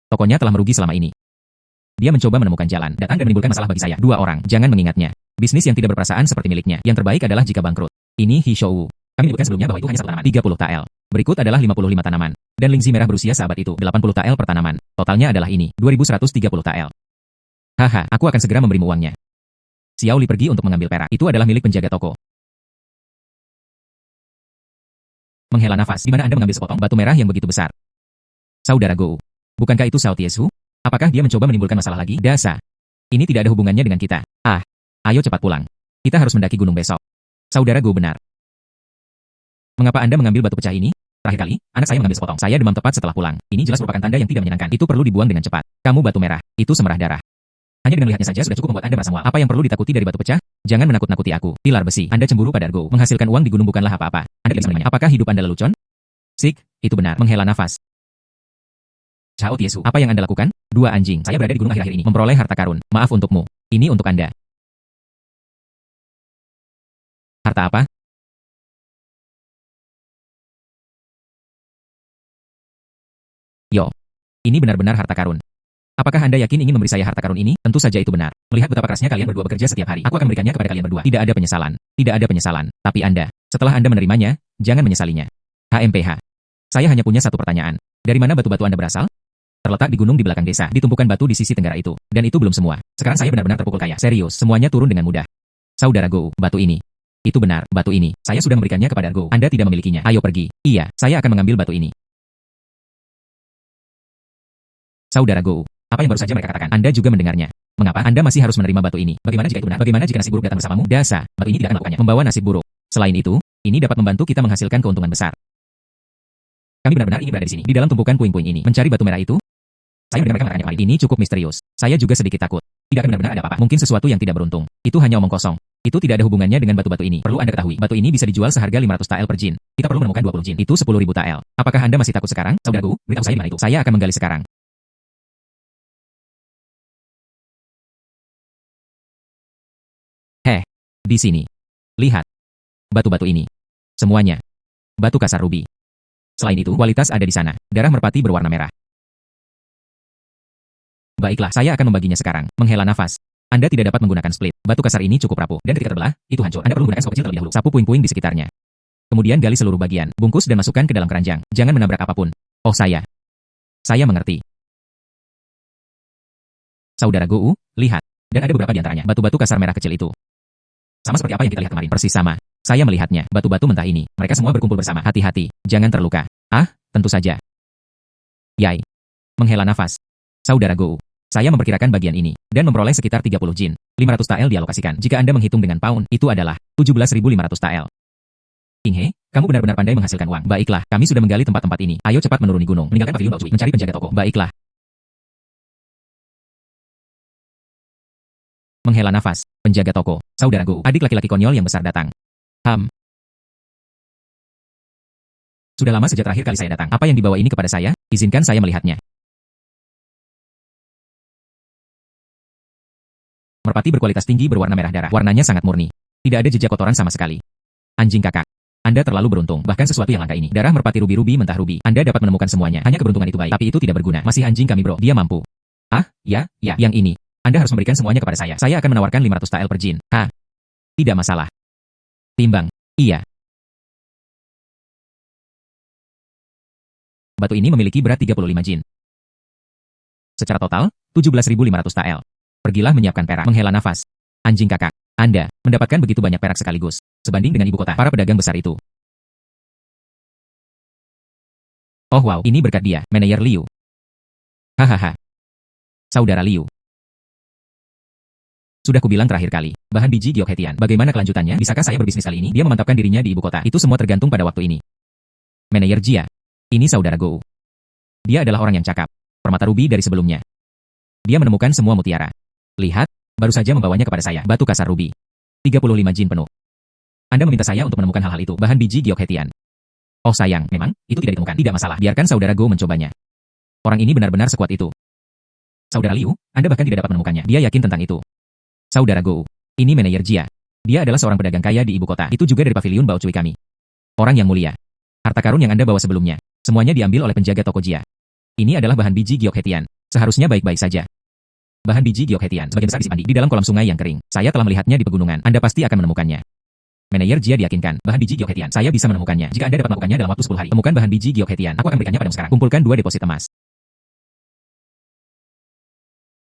Tokonya telah merugi selama ini. Dia mencoba menemukan jalan, datang dan menimbulkan masalah bagi saya. 2 orang, jangan mengingatnya. Bisnis yang tidak berperasaan seperti miliknya. Yang terbaik adalah jika bangkrut. Ini Hishou. Kami menyebutkan sebelumnya bahwa itu hanya 1 tanaman. 30 tael. Berikut adalah 55 tanaman. Dan lingzi merah berusia seabad itu. 80 tael per tanaman. Totalnya adalah ini. 2130 tael. Haha, aku akan segera memberimu uangnya. Xiao Li pergi untuk mengambil perak. Itu adalah milik penjaga toko. Menghela nafas, di mana Anda mengambil sepotong batu merah yang begitu besar? Saudara Gou. Bukankah itu Xiao Tiesu? Apakah dia mencoba menimbulkan masalah lagi? Dasa. Ini tidak ada hubungannya dengan kita. Ah, ayo cepat pulang. Kita harus mendaki gunung besok. Saudara Gou benar. Mengapa Anda mengambil batu pecah ini? Terakhir kali, anak saya mengambil sepotong. Saya demam tepat setelah pulang. Ini jelas merupakan tanda yang tidak menyenangkan. Itu perlu dibuang dengan cepat. Kamu batu merah. Itu semerah darah. Hanya dengan melihatnya saja sudah cukup membuat Anda merasa mual. Apa yang perlu ditakuti dari batu pecah? Jangan menakut-nakuti aku. Pilar besi. Anda cemburu pada Argo. Menghasilkan uang di gunung bukanlah apa-apa. Anda tidak bisa menanya. Apakah hidup Anda lelucon? Sik, itu benar. Menghela nafas. Chao Tiesu, apa yang Anda lakukan? Dua anjing. Saya berada di gunung akhir-akhir ini. Memperoleh harta karun. Maaf untukmu. Ini untuk Anda. Harta apa? Yo. Ini benar-benar harta karun. Apakah Anda yakin ingin memberi saya harta karun ini? Tentu saja itu benar. Melihat betapa kerasnya kalian berdua bekerja setiap hari, aku akan memberikannya kepada kalian berdua. Tidak ada penyesalan. Tidak ada penyesalan. Tapi Anda, setelah Anda menerimanya, jangan menyesalinya. HMPH. Saya hanya punya satu pertanyaan. Dari mana batu-batu Anda berasal? Terletak di gunung di belakang desa, di tumpukan batu di sisi tenggara itu. Dan itu belum semua. Sekarang saya benar-benar terpukul kaya. Serius, semuanya turun dengan mudah. Saudara Gou, batu ini. Itu benar, batu ini. Saya sudah memberikannya kepada Gou. Anda tidak memilikinya. Ayo pergi. Iya, saya akan mengambil batu ini. Saudara Gou. Apa yang baru saja mereka katakan? Anda juga mendengarnya. Mengapa Anda masih harus menerima batu ini? Bagaimana jika itu benar? Bagaimana jika nasib buruk datang bersamamu? Dasa, batu ini tidak akan melakukannya. Membawa nasib buruk. Selain itu, ini dapat membantu kita menghasilkan keuntungan besar. Kami benar-benar ingin berada di sini, di dalam tumpukan puing-puing ini, mencari batu merah itu. Saya mendengar mereka mengatakannya kemarin. Ini cukup misterius. Saya juga sedikit takut. Tidak akan benar-benar ada apa-apa. Mungkin sesuatu yang tidak beruntung. Itu hanya omong kosong. Itu tidak ada hubungannya dengan batu-batu ini. Perlu Anda ketahui, batu ini bisa dijual seharga 500 tael per jin. Kita perlu menemukan 20 jin. Itu 10.000 tael. Apakah Anda masih takut sekarang? Saudaraku, beritahu saya di mana itu. Saya akan menggali sekarang. Di sini. Lihat. Batu-batu ini. Semuanya. Batu kasar rubi. Selain itu, kualitas ada di sana. Darah merpati berwarna merah. Baiklah, saya akan membaginya sekarang. Menghela nafas. Anda tidak dapat menggunakan split. Batu kasar ini cukup rapuh. Dan ketika terbelah, itu hancur. Anda perlu menggunakan skop kecil terlebih dahulu. Sapu puing-puing di sekitarnya. Kemudian gali seluruh bagian. Bungkus dan masukkan ke dalam keranjang. Jangan menabrak apapun. Oh saya. Saya mengerti. Saudara Gou, lihat. Dan ada beberapa di antaranya. Batu-batu kasar merah kecil itu. Sama seperti apa yang kita lihat kemarin. Persis sama. Saya melihatnya. Batu-batu mentah ini. Mereka semua berkumpul bersama. Hati-hati. Jangan terluka. Ah, tentu saja. Yai. Menghela nafas. Saudara Gou. Saya memperkirakan bagian ini. Dan memperoleh sekitar 30 jin. 500 tael dialokasikan. Jika Anda menghitung dengan pound, itu adalah 17.500 tael. Inghe, kamu benar-benar pandai menghasilkan uang. Baiklah, kami sudah menggali tempat-tempat ini. Ayo cepat menuruni gunung. Meninggalkan pavilion Bao Cui. Mencari penjaga toko. Baiklah. Menghela nafas. Penjaga toko. Saudara Gou. Adik laki-laki konyol yang besar datang. Sudah lama sejak terakhir kali saya datang. Apa yang dibawa ini kepada saya? Izinkan saya melihatnya. Merpati berkualitas tinggi berwarna merah darah. Warnanya sangat murni. Tidak ada jejak kotoran sama sekali. Anjing kakak. Anda terlalu beruntung. Bahkan sesuatu yang langka ini. Darah merpati rubi-rubi mentah rubi. Anda dapat menemukan semuanya. Hanya keberuntungan itu baik. Tapi itu tidak berguna. Masih anjing kami bro. Dia mampu. Ah, ya, yang ini. Anda harus memberikan semuanya kepada saya. Saya akan menawarkan 500 tael per jin. Tidak masalah. Timbang. Iya. Batu ini memiliki berat 35 jin. Secara total, 17.500 tael. Pergilah menyiapkan perak. Menghela nafas. Anjing kakak. Anda mendapatkan begitu banyak perak sekaligus. Sebanding dengan ibu kota, para pedagang besar itu. Oh wow, ini berkat dia, Manajer Liu. Hahaha. Saudara Liu. Sudah kubilang terakhir kali, bahan biji giok hetian. Bagaimana kelanjutannya? Bisakah saya berbisnis kali ini? Dia memantapkan dirinya di ibu kota. Itu semua tergantung pada waktu ini. Manajer Jia. Ini saudara Gou. Dia adalah orang yang cakap. Permata rubi dari sebelumnya. Dia menemukan semua mutiara. Lihat, baru saja membawanya kepada saya. Batu kasar rubi. 35 jin penuh. Anda meminta saya untuk menemukan hal-hal itu. Bahan biji giok hetian. Oh sayang, memang, itu tidak ditemukan. Tidak masalah. Biarkan saudara Gou mencobanya. Orang ini benar-benar sekuat itu. Saudara Liu, Anda bahkan tidak dapat menemukannya. Dia yakin tentang itu. Saudara Gou, ini Manajer Jia. Dia adalah seorang pedagang kaya di ibu kota. Itu juga dari pavilion Bao Cui kami. Orang yang mulia. Harta karun yang Anda bawa sebelumnya, semuanya diambil oleh penjaga toko Jia. Ini adalah bahan biji giok hetian. Seharusnya baik-baik saja. Bahan biji giok hetian sebagian besar disimpan di dalam kolam sungai yang kering. Saya telah melihatnya di pegunungan. Anda pasti akan menemukannya. Manajer Jia diyakinkan, bahan biji giok hetian. Saya bisa menemukannya. Jika Anda dapat melakukannya dalam waktu 10 hari, temukan bahan biji giok hetian. Aku akan berikannya padamu sekarang. Kumpulkan 2 deposit emas.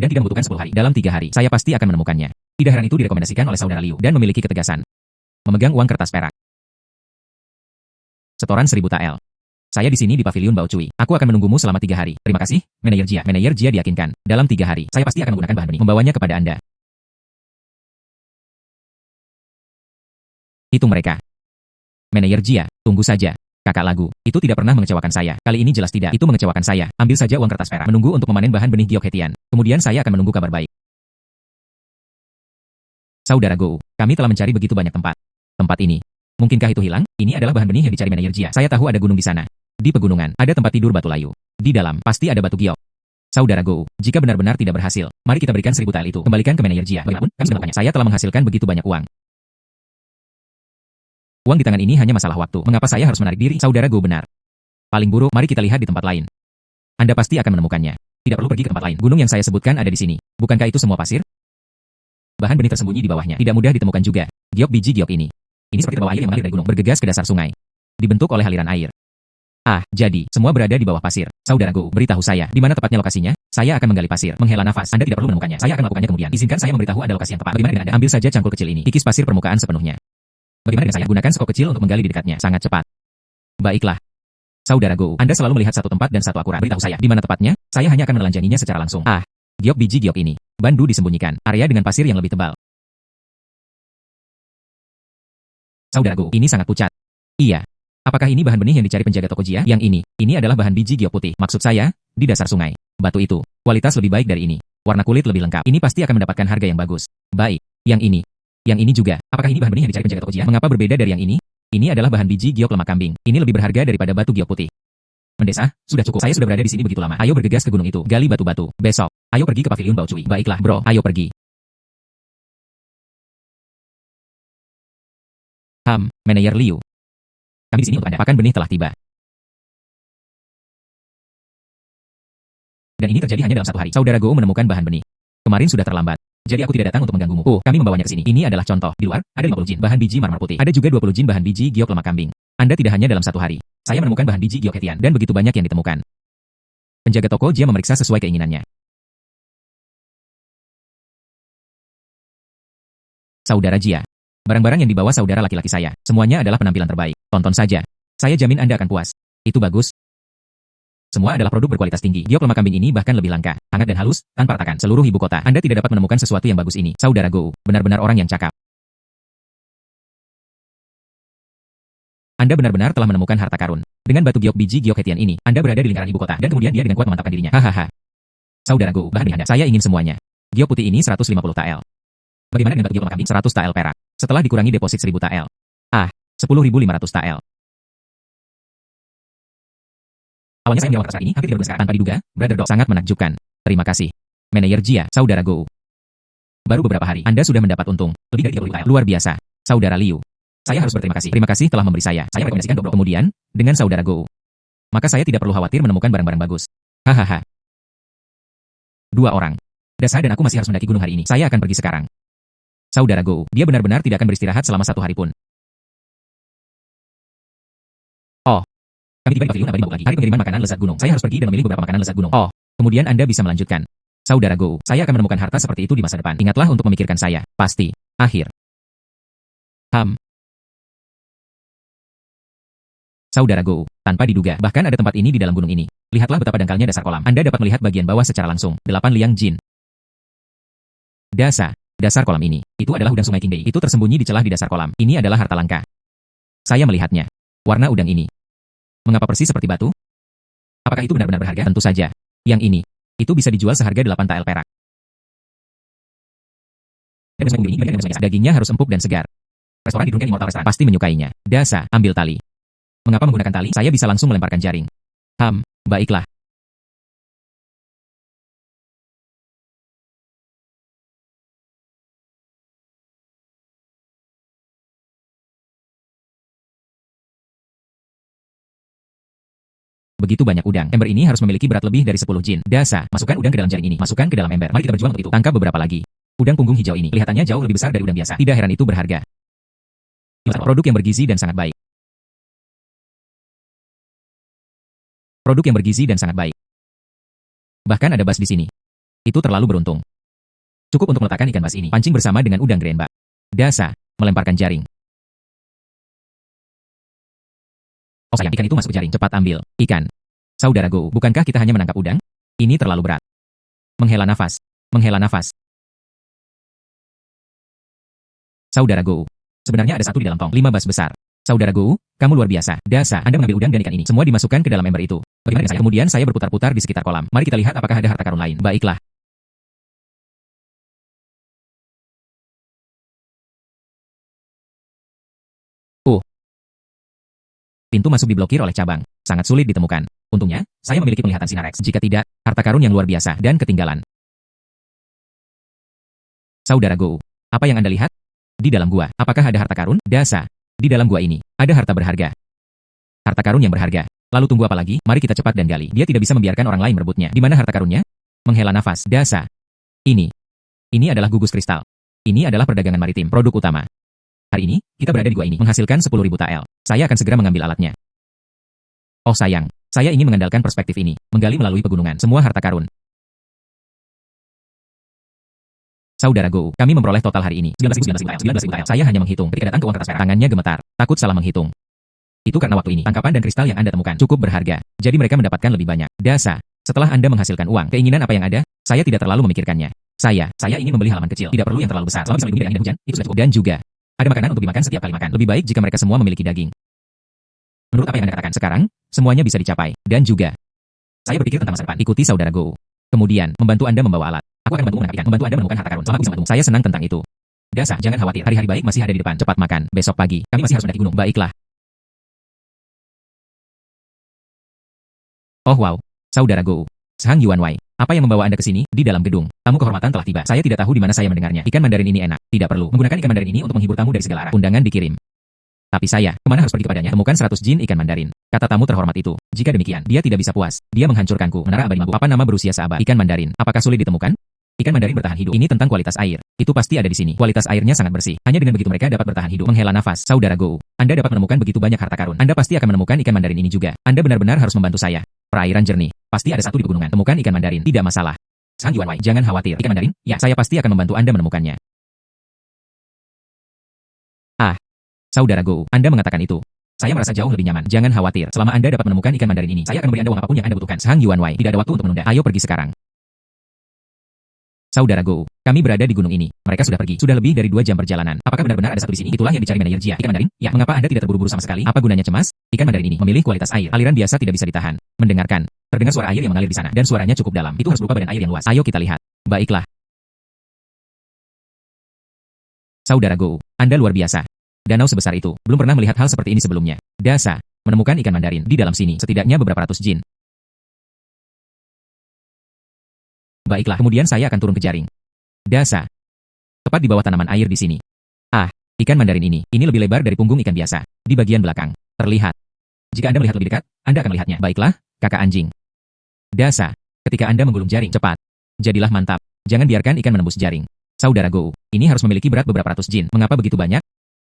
dan tidak membutuhkan 10 hari. Dalam 3 hari, saya pasti akan menemukannya. Tidak heran itu direkomendasikan oleh saudara Liu dan memiliki ketegasan. Memegang uang kertas perak. Setoran 1000 tael. Saya di sini di Pavilion Bao Cui. Aku akan menunggumu selama 3 hari. Terima kasih, Manajer Jia. Manajer Jia diyakinkan. Dalam 3 hari, saya pasti akan menggunakan bahan benih, membawanya kepada Anda. Hitung mereka. Manajer Jia, tunggu saja. Kakak lagu, itu tidak pernah mengecewakan saya. Kali ini jelas tidak. Itu mengecewakan saya. Ambil saja uang kertas perak. Menunggu untuk memanen bahan benih Giok Hetian. Kemudian saya akan menunggu kabar baik. Saudara Gou, kami telah mencari begitu banyak tempat. Tempat ini. Mungkinkah itu hilang? Ini adalah bahan benih yang dicari Manajer Jia. Saya tahu ada gunung di sana. Di pegunungan, ada tempat tidur batu layu. Di dalam, pasti ada batu giok. Saudara Gou, jika benar-benar tidak berhasil, mari kita berikan 1000 tael itu. Kembalikan ke Manajer Jia. Bagaimanapun, kami sudah melakukannya. Saya telah menghasilkan begitu banyak uang. Uang di tangan ini hanya masalah waktu. Mengapa saya harus menarik diri? Saudara Gou benar. Paling buruk, mari kita lihat di tempat lain. Anda pasti akan menemukannya. Tidak perlu pergi ke tempat lain. Gunung yang saya sebutkan ada di sini. Bukankah itu semua pasir? Bahan benih tersembunyi di bawahnya. Tidak mudah ditemukan juga. Giok biji giok ini. Ini seperti terbawa air yang mengalir dari gunung, bergegas ke dasar sungai. Dibentuk oleh aliran air. Ah, jadi, semua berada di bawah pasir. Saudara Gou, beritahu saya, di mana tepatnya lokasinya? Saya akan menggali pasir, menghela nafas. Anda tidak perlu menemukannya. Saya akan melakukannya kemudian. Izinkan saya memberitahu ada lokasi yang tepat. Bagaimana dengan Anda? Ambil saja cangkul kecil ini. Kikis pasir permukaan sepenuhnya. Bagaimana dengan saya? Gunakan skop kecil untuk menggali di dekatnya. Sangat cepat. Baiklah. Saudara Gou, Anda selalu melihat satu tempat dan satu akurat. Beritahu saya, di mana tepatnya? Saya hanya akan menelanjanginya secara langsung. Ah, giok biji giok ini. Bandu disembunyikan. Area dengan pasir yang lebih tebal. Saudara Gou, ini sangat pucat. Iya. Apakah ini bahan benih yang dicari penjaga toko Jia? Yang ini adalah bahan biji giok putih. Maksud saya, di dasar sungai. Batu itu, kualitas lebih baik dari ini. Warna kulit lebih lengkap. Ini pasti akan mendapatkan harga yang bagus. Baik. Yang ini. Yang ini juga. Apakah ini bahan benih yang dicari penjaga toko Jia? Mengapa berbeda dari yang ini? Ini adalah bahan biji giok lemak kambing. Ini lebih berharga daripada batu giok putih. Mendesah, sudah cukup. Saya sudah berada di sini begitu lama. Ayo bergegas ke gunung itu. Gali batu-batu. Besok. Ayo pergi ke Pavilion Bao Cui. Baiklah, bro. Ayo pergi. Manajer Liu. Kami di sini untuk Anda. Pakan benih telah tiba. Dan ini terjadi hanya dalam 1 hari. Saudara Gou menemukan bahan benih. Kemarin sudah terlambat. Jadi aku tidak datang untuk mengganggumu. Kami membawanya ke sini. Ini adalah contoh. Di luar, ada 50 jin bahan biji marmer putih. Ada juga 20 jin bahan biji giok lemak kambing. Anda tidak hanya dalam 1 hari. Saya menemukan bahan biji giok Hetian. Dan begitu banyak yang ditemukan. Penjaga toko Jia memeriksa sesuai keinginannya. Saudara Jia. Barang-barang yang dibawa saudara laki-laki saya, semuanya adalah penampilan terbaik. Tonton saja. Saya jamin Anda akan puas. Itu bagus. Semua adalah produk berkualitas tinggi. Giok lemak kambing ini bahkan lebih langka, hangat dan halus, tanpa retakan. Seluruh ibu kota, Anda tidak dapat menemukan sesuatu yang bagus ini. Saudara Gou, benar-benar orang yang cakap. Anda benar-benar telah menemukan harta karun. Dengan batu giok biji giok Hetian ini, Anda berada di lingkaran ibu kota, dan kemudian dia dengan kuat memantapkan dirinya. Hahaha. Saudara Gou, bahan Anda, saya ingin semuanya. Giok putih ini 150 tael. Bagaimana dengan batu giok lemak kambing? 100 tael perak. Setelah dikurangi deposit 1000 tael. Ah, 10.500 tael. Awalnya saya menjawab kertas ini, hampir tidak bergerak tanpa diduga. Brother Dog sangat menakjubkan. Terima kasih. Manajer Jia, Saudara Gou. Baru beberapa hari, Anda sudah mendapat untung. Lebih dari 30 tael. Luar biasa. Saudara Liu. Saya harus berterima kasih. Terima kasih telah memberi saya. Saya rekomendasikan Dobro. Kemudian, dengan Saudara Gou. Maka saya tidak perlu khawatir menemukan barang-barang bagus. Hahaha. 2 orang. Dasa dan aku masih harus mendaki gunung hari ini. Saya akan pergi sekarang. Saudara Gou, dia benar-benar tidak akan beristirahat selama 1 hari pun. Oh. Kami tiba di pavilion abadi lagi. Hari pengiriman makanan lezat gunung. Saya harus pergi dan memilih beberapa makanan lezat gunung. Oh. Kemudian Anda bisa melanjutkan. Saudara Gou, saya akan menemukan harta seperti itu di masa depan. Ingatlah untuk memikirkan saya. Pasti. Akhir. Saudara Gou, tanpa diduga, bahkan ada tempat ini di dalam gunung ini. Lihatlah betapa dangkalnya dasar kolam. Anda dapat melihat bagian bawah secara langsung. 8 liang jin. Dasar kolam ini. Itu adalah udang sungai Qingbei. Itu tersembunyi di celah di dasar kolam. Ini adalah harta langka. Saya melihatnya. Warna udang ini. Mengapa persis seperti batu? Apakah itu benar-benar berharga? Tentu saja. Yang ini. Itu bisa dijual seharga 8 tael perak. Dagingnya harus empuk dan segar. Restoran di Drunken Immortal Restaurant pasti menyukainya. Dasa, ambil tali. Mengapa menggunakan tali? Saya bisa langsung melemparkan jaring. Baiklah. Begitu banyak udang. Ember ini harus memiliki berat lebih dari 10 jin. Dasa, masukkan udang ke dalam jaring ini. Masukkan ke dalam ember. Mari kita berjuang untuk itu. Tangkap beberapa lagi. Udang punggung hijau ini kelihatannya jauh lebih besar dari udang biasa. Tidak heran itu berharga. Produk yang bergizi dan sangat baik. Produk yang bergizi dan sangat baik. Bahkan ada bas di sini. Itu terlalu beruntung. Cukup untuk meletakkan ikan bas ini. Pancing bersama dengan udang greenback. Dasa, melemparkan jaring. Oh sayang, ikan itu masuk ke jaring. Cepat ambil. Ikan. Saudara Go, bukankah kita hanya menangkap udang? Ini terlalu berat. Menghela nafas. Menghela nafas. Saudara Go. Sebenarnya ada satu di dalam tong. 5 bas besar. Saudara Go, kamu luar biasa. Dasa, Anda mengambil udang dan ikan ini. Semua dimasukkan ke dalam ember itu. Bagaimana dengan saya? Kemudian saya berputar-putar di sekitar kolam. Mari kita lihat apakah ada harta karun lain. Baiklah. Pintu masuk diblokir oleh cabang. Sangat sulit ditemukan. Untungnya, saya memiliki penglihatan sinar X. Jika tidak, harta karun yang luar biasa dan ketinggalan. Saudara Go, apa yang Anda lihat? Di dalam gua, apakah ada harta karun? Dasa, di dalam gua ini, ada harta berharga. Harta karun yang berharga. Lalu tunggu apa lagi? Mari kita cepat dan gali. Dia tidak bisa membiarkan orang lain merebutnya. Di mana harta karunnya? Menghela nafas. Dasa. Ini adalah gugus kristal. Ini adalah perdagangan maritim, produk utama. Hari ini, kita berada di gua ini, menghasilkan 10.000 tael. Saya akan segera mengambil alatnya. Oh sayang, saya ingin mengandalkan perspektif ini, menggali melalui pegunungan, semua harta karun. Saudara Go, kami memperoleh total hari ini, 19.000 tael. Saya hanya menghitung, ketika datang ke uang kertas perak, tangannya gemetar, takut salah menghitung. Itu karena waktu ini, tangkapan dan kristal yang Anda temukan cukup berharga, jadi mereka mendapatkan lebih banyak. Dasa, setelah Anda menghasilkan uang, keinginan apa yang ada? Saya tidak terlalu memikirkannya. Saya ingin membeli halaman kecil, tidak perlu yang terlalu besar, selama bisa melindungi dari angin dan hujan, itu sudah cukup. Dan juga, ada makanan untuk dimakan setiap kali makan. Lebih baik jika mereka semua memiliki daging. Menurut apa yang Anda katakan sekarang, semuanya bisa dicapai. Dan juga, saya berpikir tentang masa depan. Ikuti Saudara Go. Kemudian, membantu Anda membawa alat. Aku akan membantu menangkap ikan, membantu Anda menemukan harta karun. Selama aku bisa membantu, saya senang tentang itu. Dasa, jangan khawatir. Hari-hari baik masih ada di depan. Cepat makan. Besok pagi, kami masih harus mendaki gunung. Baiklah. Oh wow. Saudara Go. Sang Yuanwei. Apa yang membawa Anda ke sini? Di dalam gedung. Tamu kehormatan telah tiba. Saya tidak tahu di mana saya mendengarnya. Ikan mandarin ini enak. Tidak perlu. Menggunakan ikan mandarin ini untuk menghibur tamu dari segala arah. Undangan dikirim. Tapi saya, kemana harus pergi kepadanya? Temukan 100 jin ikan mandarin. Kata tamu terhormat itu. Jika demikian, dia tidak bisa puas. Dia menghancurkanku. Menara abadi mabuk. Apa nama berusia seabad? Ikan mandarin. Apakah sulit ditemukan? Ikan mandarin bertahan hidup. Ini tentang kualitas air. Itu pasti ada di sini. Kualitas airnya sangat bersih. Hanya dengan begitu mereka dapat bertahan hidup. Menghela nafas. Saudara Go. Anda dapat menemukan begitu banyak harta karun. Anda pasti akan menemukan ikan mandarin ini juga. Anda benar-benar harus membantu saya. Perairan jernih. Pasti ada satu di pegunungan. Temukan ikan mandarin. Tidak masalah. Sang Yuanwei, jangan khawatir. Ikan mandarin? Ya, saya pasti akan membantu Anda menemukannya. Saudara Go, Anda mengatakan itu. Saya merasa jauh lebih nyaman. Jangan khawatir. Selama Anda dapat menemukan ikan mandarin ini, saya akan memberi Anda uang apapun yang Anda butuhkan. Sang Yuanwei, tidak ada waktu untuk menunda. Ayo pergi sekarang. Saudara Go, kami berada di gunung ini. Mereka sudah pergi. Sudah lebih dari 2 jam perjalanan. Apakah benar-benar ada satu di sini? Itulah yang dicari manajer Jia. Ikan mandarin? Ya, mengapa Anda tidak terburu-buru sama sekali? Apa gunanya cemas? Ikan mandarin ini memilih kualitas air. Aliran biasa tidak bisa ditahan. Mendengarkan. Terdengar suara air yang mengalir di sana. Dan suaranya cukup dalam. Itu harus berupa badan air yang luas. Ayo kita lihat. Baiklah. Saudara Go, Anda luar biasa. Danau sebesar itu. Belum pernah melihat hal seperti ini sebelumnya. Dasa, menemukan ikan mandarin di dalam sini. Setidaknya beberapa ratus jin. Baiklah, kemudian saya akan turun ke jaring. Dasa. Tepat di bawah tanaman air di sini. Ikan mandarin ini lebih lebar dari punggung ikan biasa. Di bagian belakang, terlihat. Jika Anda melihat lebih dekat, Anda akan melihatnya. Baiklah, kakak anjing. Dasa. Ketika Anda menggulung jaring, cepat. Jadilah mantap. Jangan biarkan ikan menembus jaring. Saudara Go, ini harus memiliki berat beberapa ratus jin. Mengapa begitu banyak?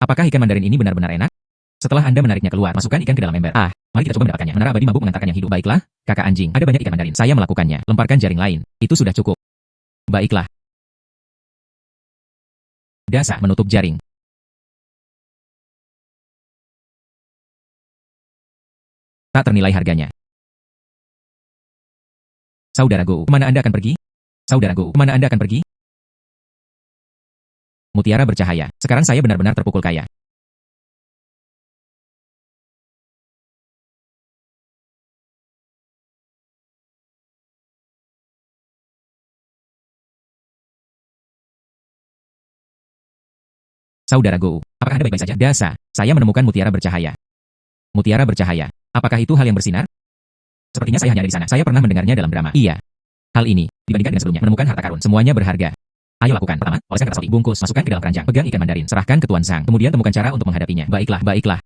Apakah ikan mandarin ini benar-benar enak? Setelah Anda menariknya keluar, masukkan ikan ke dalam ember. Mari kita coba mendapatkannya. Menara abadi mabuk mengantarkan yang hidup. Baiklah, kakak anjing. Ada banyak ikan mandarin. Saya melakukannya. Lemparkan jaring lain. Itu sudah cukup. Baiklah. Dasa menutup jaring. Tak ternilai harganya. Saudara Go, kemana Anda akan pergi? Saudara Go, kemana Anda akan pergi? Mutiara bercahaya. Sekarang saya benar-benar terpukul kaya. Saudara Go, apakah Anda baik-baik saja? Dasa, saya menemukan mutiara bercahaya. Mutiara bercahaya. Apakah itu hal yang bersinar? Sepertinya saya hanya ada di sana. Saya pernah mendengarnya dalam drama. Iya. Hal ini, dibandingkan dengan sebelumnya, menemukan harta karun. Semuanya berharga. Ayo lakukan. Pertama, oleskan kertas roti, bungkus, masukkan ke dalam keranjang, pegang ikan mandarin, serahkan ke Tuan Sang, kemudian temukan cara untuk menghadapinya. Baiklah, baiklah.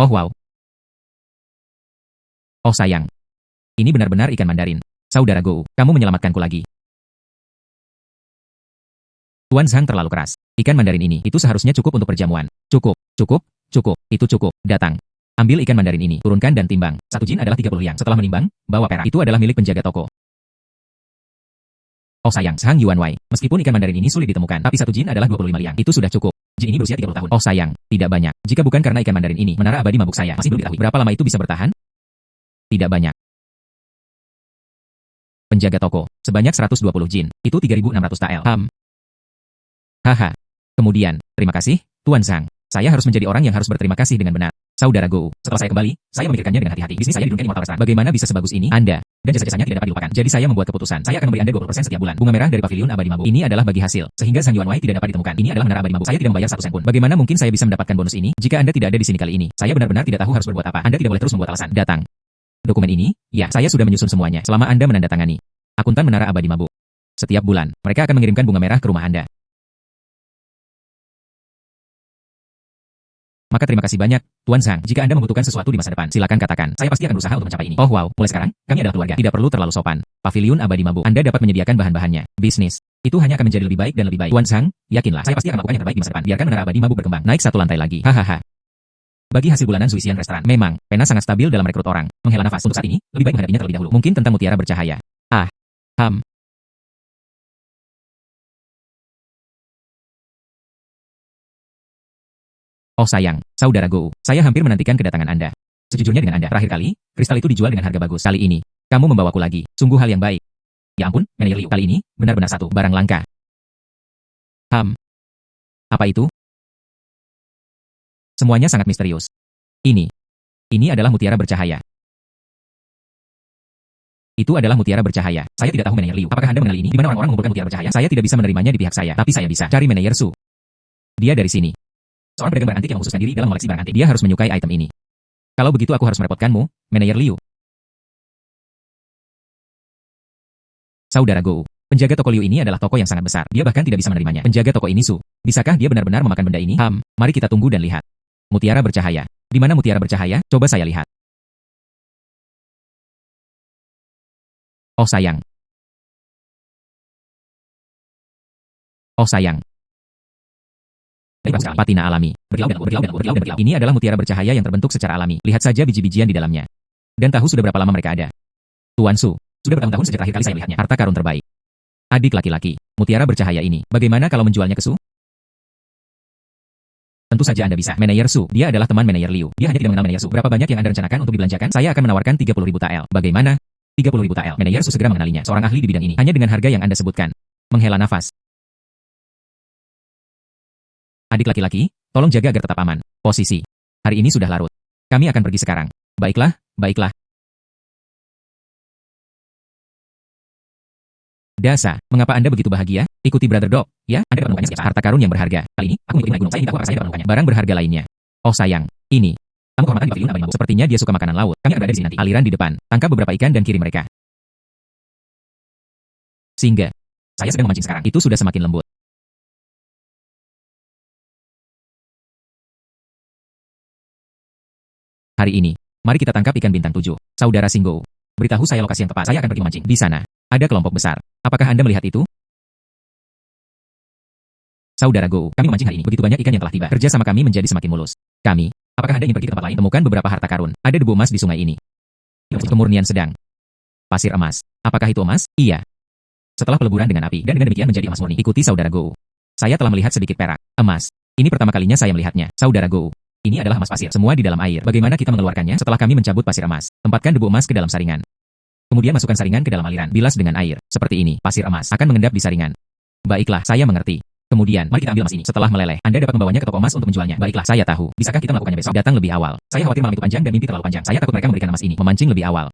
Oh wow. Oh sayang. Ini benar-benar ikan mandarin. Saudara Go, kamu menyelamatkanku lagi. Tuan Sang terlalu keras. Ikan mandarin ini, itu seharusnya cukup untuk perjamuan. Cukup, cukup, cukup, itu cukup. Datang. Ambil ikan mandarin ini, turunkan dan timbang. 1 jin adalah 30 yang. Setelah menimbang, bawa perak. Itu adalah milik penjaga toko. Oh sayang, Sang Yuanwei. Meskipun ikan mandarin ini sulit ditemukan, tapi satu jin adalah 25 liang. Itu sudah cukup. Jin ini berusia 30 tahun. Oh sayang, tidak banyak. Jika bukan karena ikan mandarin ini, menara abadi mabuk saya masih belum diketahui. Berapa lama itu bisa bertahan? Tidak banyak. Penjaga toko, sebanyak 120 jin. Itu 3.600 tael. Haha. Kemudian, terima kasih, Tuan Sang. Saya harus menjadi orang yang harus berterima kasih dengan benar. Saudara Go, setelah saya kembali, saya memikirkannya dengan hati-hati. Bisnis saya di dunia Immortal Restaurant. Bagaimana bisa sebagus ini? Anda dan jasa-jasanya tidak dapat dilupakan. Jadi saya membuat keputusan. Saya akan memberi Anda 20% setiap bulan. Bunga merah dari pavilion abadi mabuk. Ini adalah bagi hasil. Sehingga Sang Yuanwei tidak dapat ditemukan. Ini adalah menara abadi mabuk. Saya tidak membayar 1 sen pun. Bagaimana mungkin saya bisa mendapatkan bonus ini jika Anda tidak ada di sini kali ini? Saya benar-benar tidak tahu harus berbuat apa. Anda tidak boleh terus membuat alasan. Datang. Dokumen ini? Ya, saya sudah menyusun semuanya. Selama Anda menandatangani akuntan menara abadi mabuk. Setiap bulan, mereka akan mengirimkan bunga merah ke rumah Anda. Maka terima kasih banyak, Tuan Sang. Jika Anda membutuhkan sesuatu di masa depan, silakan katakan. Saya pasti akan berusaha untuk mencapai ini. Oh wow, mulai sekarang, kami adalah keluarga. Tidak perlu terlalu sopan. Pavilion abadi mabuk. Anda dapat menyediakan bahan-bahannya. Bisnis. Itu hanya akan menjadi lebih baik dan lebih baik. Tuan Sang, yakinlah. Saya pasti akan melakukan yang terbaik di masa depan. Biarkan menara abadi mabuk berkembang. Naik 1 lantai lagi. Hahaha. Bagi hasil bulanan Zuisian Restaurant, memang, Pena sangat stabil dalam rekrut orang. Menghela nafas. Untuk saat ini, lebih baik menghadapinya terlebih dahulu. Mungkin tentang mutiara bercahaya. Oh sayang, saudara Go, saya hampir menantikan kedatangan Anda. Sejujurnya dengan Anda, terakhir kali, kristal itu dijual dengan harga bagus. Kali ini, kamu membawaku lagi. Sungguh hal yang baik. Ya ampun, Manager Liu, kali ini, benar-benar satu barang langka. Apa itu? Semuanya sangat misterius. Ini adalah mutiara bercahaya. Itu adalah mutiara bercahaya. Saya tidak tahu Manager Liu. Apakah Anda mengenali ini? Di mana orang-orang mengumpulkan mutiara bercahaya? Saya tidak bisa menerimanya di pihak saya, tapi saya bisa cari Manager Su. Dia dari sini. Seorang pedagang barang antik yang mengkhususkan diri dalam mengoleksi barang antik. Dia harus menyukai item ini. Kalau begitu aku harus merepotkanmu, Manager Liu. Saudara Go, penjaga toko Liu ini adalah toko yang sangat besar. Dia bahkan tidak bisa menerimanya. Penjaga toko ini Su. Bisakah dia benar-benar memakan benda ini? Mari kita tunggu dan lihat. Mutiara bercahaya. Di mana mutiara bercahaya? Coba saya lihat. Oh sayang. Oh sayang. Patina alami. Berkilau. Ini adalah mutiara bercahaya yang terbentuk secara alami. Lihat saja biji-bijian di dalamnya. Dan tahu sudah berapa lama mereka ada? Tuan Su, sudah bertahun-tahun sejak terakhir kali saya melihatnya. Harta karun terbaik. Adik laki-laki, mutiara bercahaya ini. Bagaimana kalau menjualnya ke Su? Tentu saja Anda bisa. Manager Su, dia adalah teman Manager Liu. Dia hanya tidak mengenal Manager Su. Berapa banyak yang Anda rencanakan untuk dibelanjakan? Saya akan menawarkan 30.000 tael. Bagaimana? 30.000 tael. Manager Su segera mengenalinya. Seorang ahli di bidang ini. Hanya dengan harga yang Anda sebutkan. Menghela nafas. Adik laki-laki, tolong jaga agar tetap aman. Posisi. Hari ini sudah larut. Kami akan pergi sekarang. Baiklah, baiklah. Dasa, mengapa Anda begitu bahagia? Ikuti Brother Dog, ya? Anda dapat menemukannya setiap harta karun yang berharga. Kali ini, aku mengikuti naik gunung. Saya minta apa saya dapat menemukannya. Barang berharga lainnya. Oh sayang, ini. Kamu kehormatan di pavilion abadi mabuk. Sepertinya dia suka makanan laut. Kami akan berada di sini nanti. Aliran di depan. Tangkap beberapa ikan dan kirim mereka. Singa. Saya sedang memancing sekarang. Itu sudah semakin lembut. Hari ini, mari kita tangkap ikan bintang 7. Saudara Singgo, beritahu saya lokasi yang tepat. Saya akan pergi memancing. Di sana, ada kelompok besar. Apakah Anda melihat itu? Saudara Go, kami memancing hari ini. Begitu banyak ikan yang telah tiba. Kerja sama kami menjadi semakin mulus. Apakah Anda ingin pergi ke tempat lain? Temukan beberapa harta karun. Ada debu emas di sungai ini. Kemurnian sedang. Pasir emas. Apakah itu emas? Iya. Setelah peleburan dengan api, dan dengan demikian menjadi emas murni. Ikuti Saudara Go. Saya telah melihat sedikit perak. Emas. Ini pertama kalinya saya melihatnya. Saudara Go. Ini adalah emas pasir. Semua di dalam air. Bagaimana kita mengeluarkannya? Setelah kami mencabut pasir emas, tempatkan debu emas ke dalam saringan. Kemudian masukkan saringan ke dalam aliran. Bilas dengan air. Seperti ini. Pasir emas akan mengendap di saringan. Baiklah, saya mengerti. Kemudian, mari kita ambil emas ini. Setelah meleleh, Anda dapat membawanya ke toko emas untuk menjualnya. Baiklah, saya tahu. Bisakah kita melakukannya besok? Datang lebih awal. Saya khawatir malam itu panjang dan mimpi terlalu panjang. Saya takut mereka memberikan emas ini. Memancing lebih awal.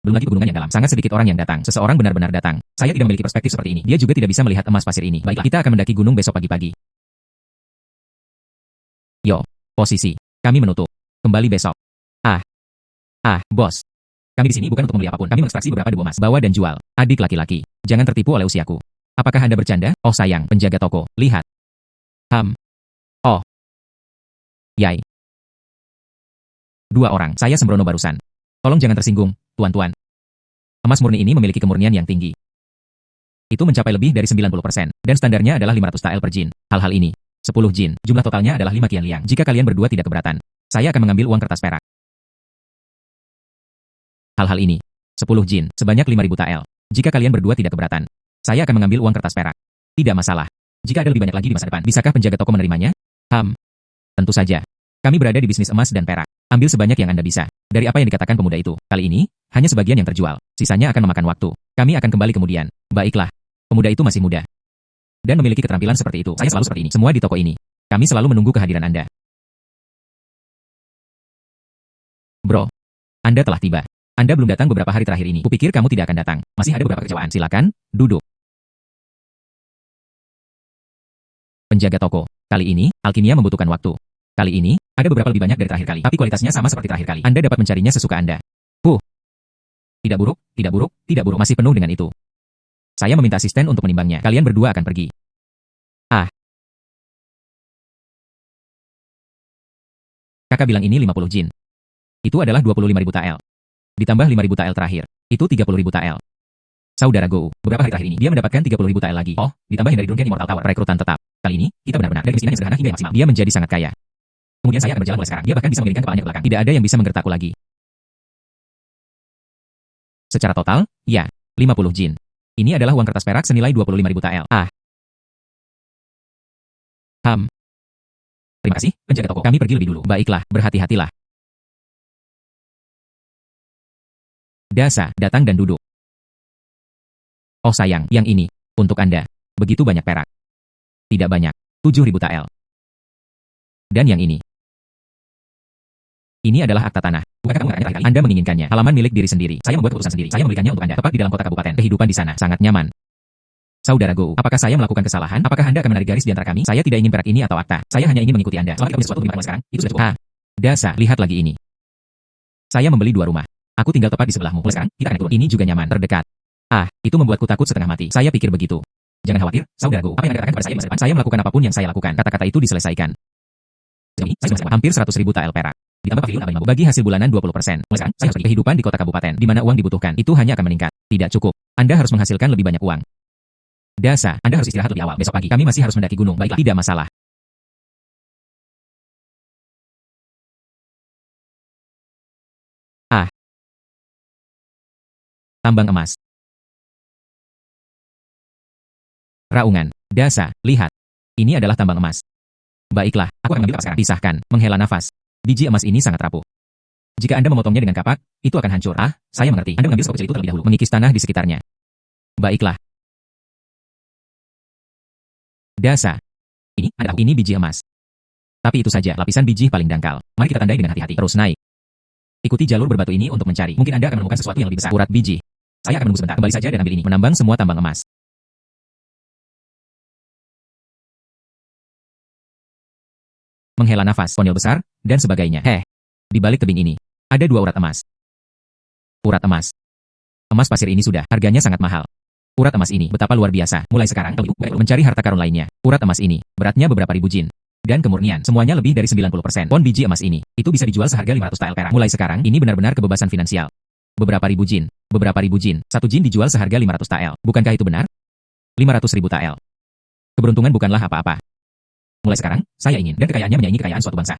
Belum lagi pegunungan yang dalam. Sangat sedikit orang yang datang. Seseorang benar-benar datang. Saya tidak memiliki perspektif seperti ini. Dia juga tidak bisa melihat emas pasir ini. Baiklah, kita akan mendaki gunung besok pagi-pagi. Yo, posisi. Kami menutup. Kembali besok. Bos. Kami di sini bukan untuk membeli apapun. Kami mengekstraksi beberapa debu emas. Bawa dan jual. Adik laki-laki. Jangan tertipu oleh usiaku. Apakah Anda bercanda? Oh sayang, penjaga toko. Lihat. Oh. Yai. 2 orang. Saya sembrono barusan. Tolong jangan tersinggung, tuan-tuan. Emas murni ini memiliki kemurnian yang tinggi. Itu mencapai lebih dari 90%. Dan standarnya adalah 500 tael per jin. Hal-hal ini. 10 jin. Jumlah totalnya adalah 5 kian liang. Jika kalian berdua tidak keberatan, saya akan mengambil uang kertas perak. Hal-hal ini. 10 jin, sebanyak 5.000 tael. Jika kalian berdua tidak keberatan, saya akan mengambil uang kertas perak. Tidak masalah. Jika ada lebih banyak lagi di masa depan, bisakah penjaga toko menerimanya? Tentu saja. Kami berada di bisnis emas dan perak. Ambil sebanyak yang Anda bisa. Dari apa yang dikatakan pemuda itu, kali ini, hanya sebagian yang terjual. Sisanya akan memakan waktu. Kami akan kembali kemudian. Baiklah. Pemuda itu masih muda dan memiliki keterampilan seperti itu. Saya selalu seperti ini. Semua di toko ini. Kami selalu menunggu kehadiran Anda. Bro, Anda telah tiba. Anda belum datang beberapa hari terakhir ini. Kupikir kamu tidak akan datang. Masih ada beberapa kekecewaan. Silakan, duduk. Penjaga toko. Kali ini, alkimia membutuhkan waktu. Kali ini, ada beberapa lebih banyak dari terakhir kali. Tapi kualitasnya sama seperti terakhir kali. Anda dapat mencarinya sesuka Anda. Tidak buruk, tidak buruk, tidak buruk. Masih penuh dengan itu. Saya meminta asisten untuk menimbangnya. Kalian berdua akan pergi. Kakak bilang ini 50 jin. Itu adalah 25.000 tael. Ditambah 5.000 tael terakhir. Itu 30.000 tael. Saudara Go, beberapa hari terakhir ini, dia mendapatkan 30.000 tael lagi. Oh, ditambahin dari Drunken Immortal Tower. Rekrutan tetap. Kali ini, kita benar-benar dari kemiskinan yang sederhana hingga yang maksimal. Dia menjadi sangat kaya. Kemudian saya akan berjalan mulai sekarang. Dia bahkan bisa mengiringkan kepalanya ke belakang. Tidak ada yang bisa menggertakku lagi. Secara total, ya, 50 jin. Ini adalah uang kertas perak senilai 25.000 tael. Terima kasih, penjaga toko. Kami pergi lebih dulu. Baiklah, berhati-hatilah. Dasa, datang dan duduk. Oh sayang, yang ini. Untuk Anda. Begitu banyak perak. Tidak banyak. 7.000 tael. Dan yang ini. Ini adalah akta tanah. Bukankah kamu mengatakan kali Anda menginginkannya? Halaman milik diri sendiri. Saya membuat keputusan sendiri. Saya membelikannya untuk Anda. Tepat di dalam kota kabupaten. Kehidupan di sana sangat nyaman. Saudara Go, apakah saya melakukan kesalahan? Apakah Anda akan menarik garis di antara kami? Saya tidak ingin perak ini atau akta. Saya hanya ingin mengikuti Anda. Selama kita punya sesuatu lebih banyak sekarang, itu sudah cukup. Dasa, lihat lagi ini. Saya membeli 2 rumah. Aku tinggal tepat di sebelahmu. Mulai sekarang, kita akan turun. Ini juga nyaman, terdekat. Itu membuatku takut setengah mati. Saya pikir begitu. Jangan khawatir, saudara Go. Apa yang Anda katakan kepada saya di masa depan? Saya melakukan apapun yang saya lakukan. Kata-kata itu diselesaikan. Ini, saya hampir 100.000 tael perak. Ditambah pavilion abadi bagi hasil bulanan 20%. Mulai sekarang, saya harus pergi. Kehidupan di kota kabupaten, di mana uang dibutuhkan, itu hanya akan meningkat. Tidak cukup. Anda harus menghasilkan lebih banyak uang. Dasa, Anda harus istirahat lebih awal. Besok pagi, kami masih harus mendaki gunung. Baiklah, tidak masalah. Tambang emas. Raungan. Dasa, lihat. Ini adalah tambang emas. Baiklah, aku akan mengambil kapas sekarang. Pisahkan, menghela nafas. Biji emas ini sangat rapuh. Jika Anda memotongnya dengan kapak, itu akan hancur. Saya mengerti. Anda mengambil sekop kecil itu terlebih dahulu. Mengikis tanah di sekitarnya. Baiklah. Dasa. Ini biji emas. Tapi itu saja, lapisan biji paling dangkal. Mari kita tandai dengan hati-hati. Terus naik. Ikuti jalur berbatu ini untuk mencari. Mungkin Anda akan menemukan sesuatu yang lebih besar. Urat biji. Saya akan menunggu sebentar. Kembali saja dan ambil ini. Menambang semua tambang emas. Menghela nafas, konil besar, dan sebagainya. Di balik tebing ini, ada 2 urat emas. Urat emas. Emas pasir ini sudah, harganya sangat mahal. Urat emas ini, betapa luar biasa. Mulai sekarang, mencari harta karun lainnya. Urat emas ini, beratnya beberapa ribu jin. Dan kemurnian, semuanya lebih dari 90%. Pon biji emas ini, itu bisa dijual seharga 500 tael perak. Mulai sekarang, ini benar-benar kebebasan finansial. Beberapa ribu jin. 1 jin dijual seharga 500 tael. Bukankah itu benar? 500.000 tael. Keberuntungan bukanlah apa-apa. Mulai sekarang, saya ingin, dan kekayaannya menyaingi kekayaan suatu bangsa.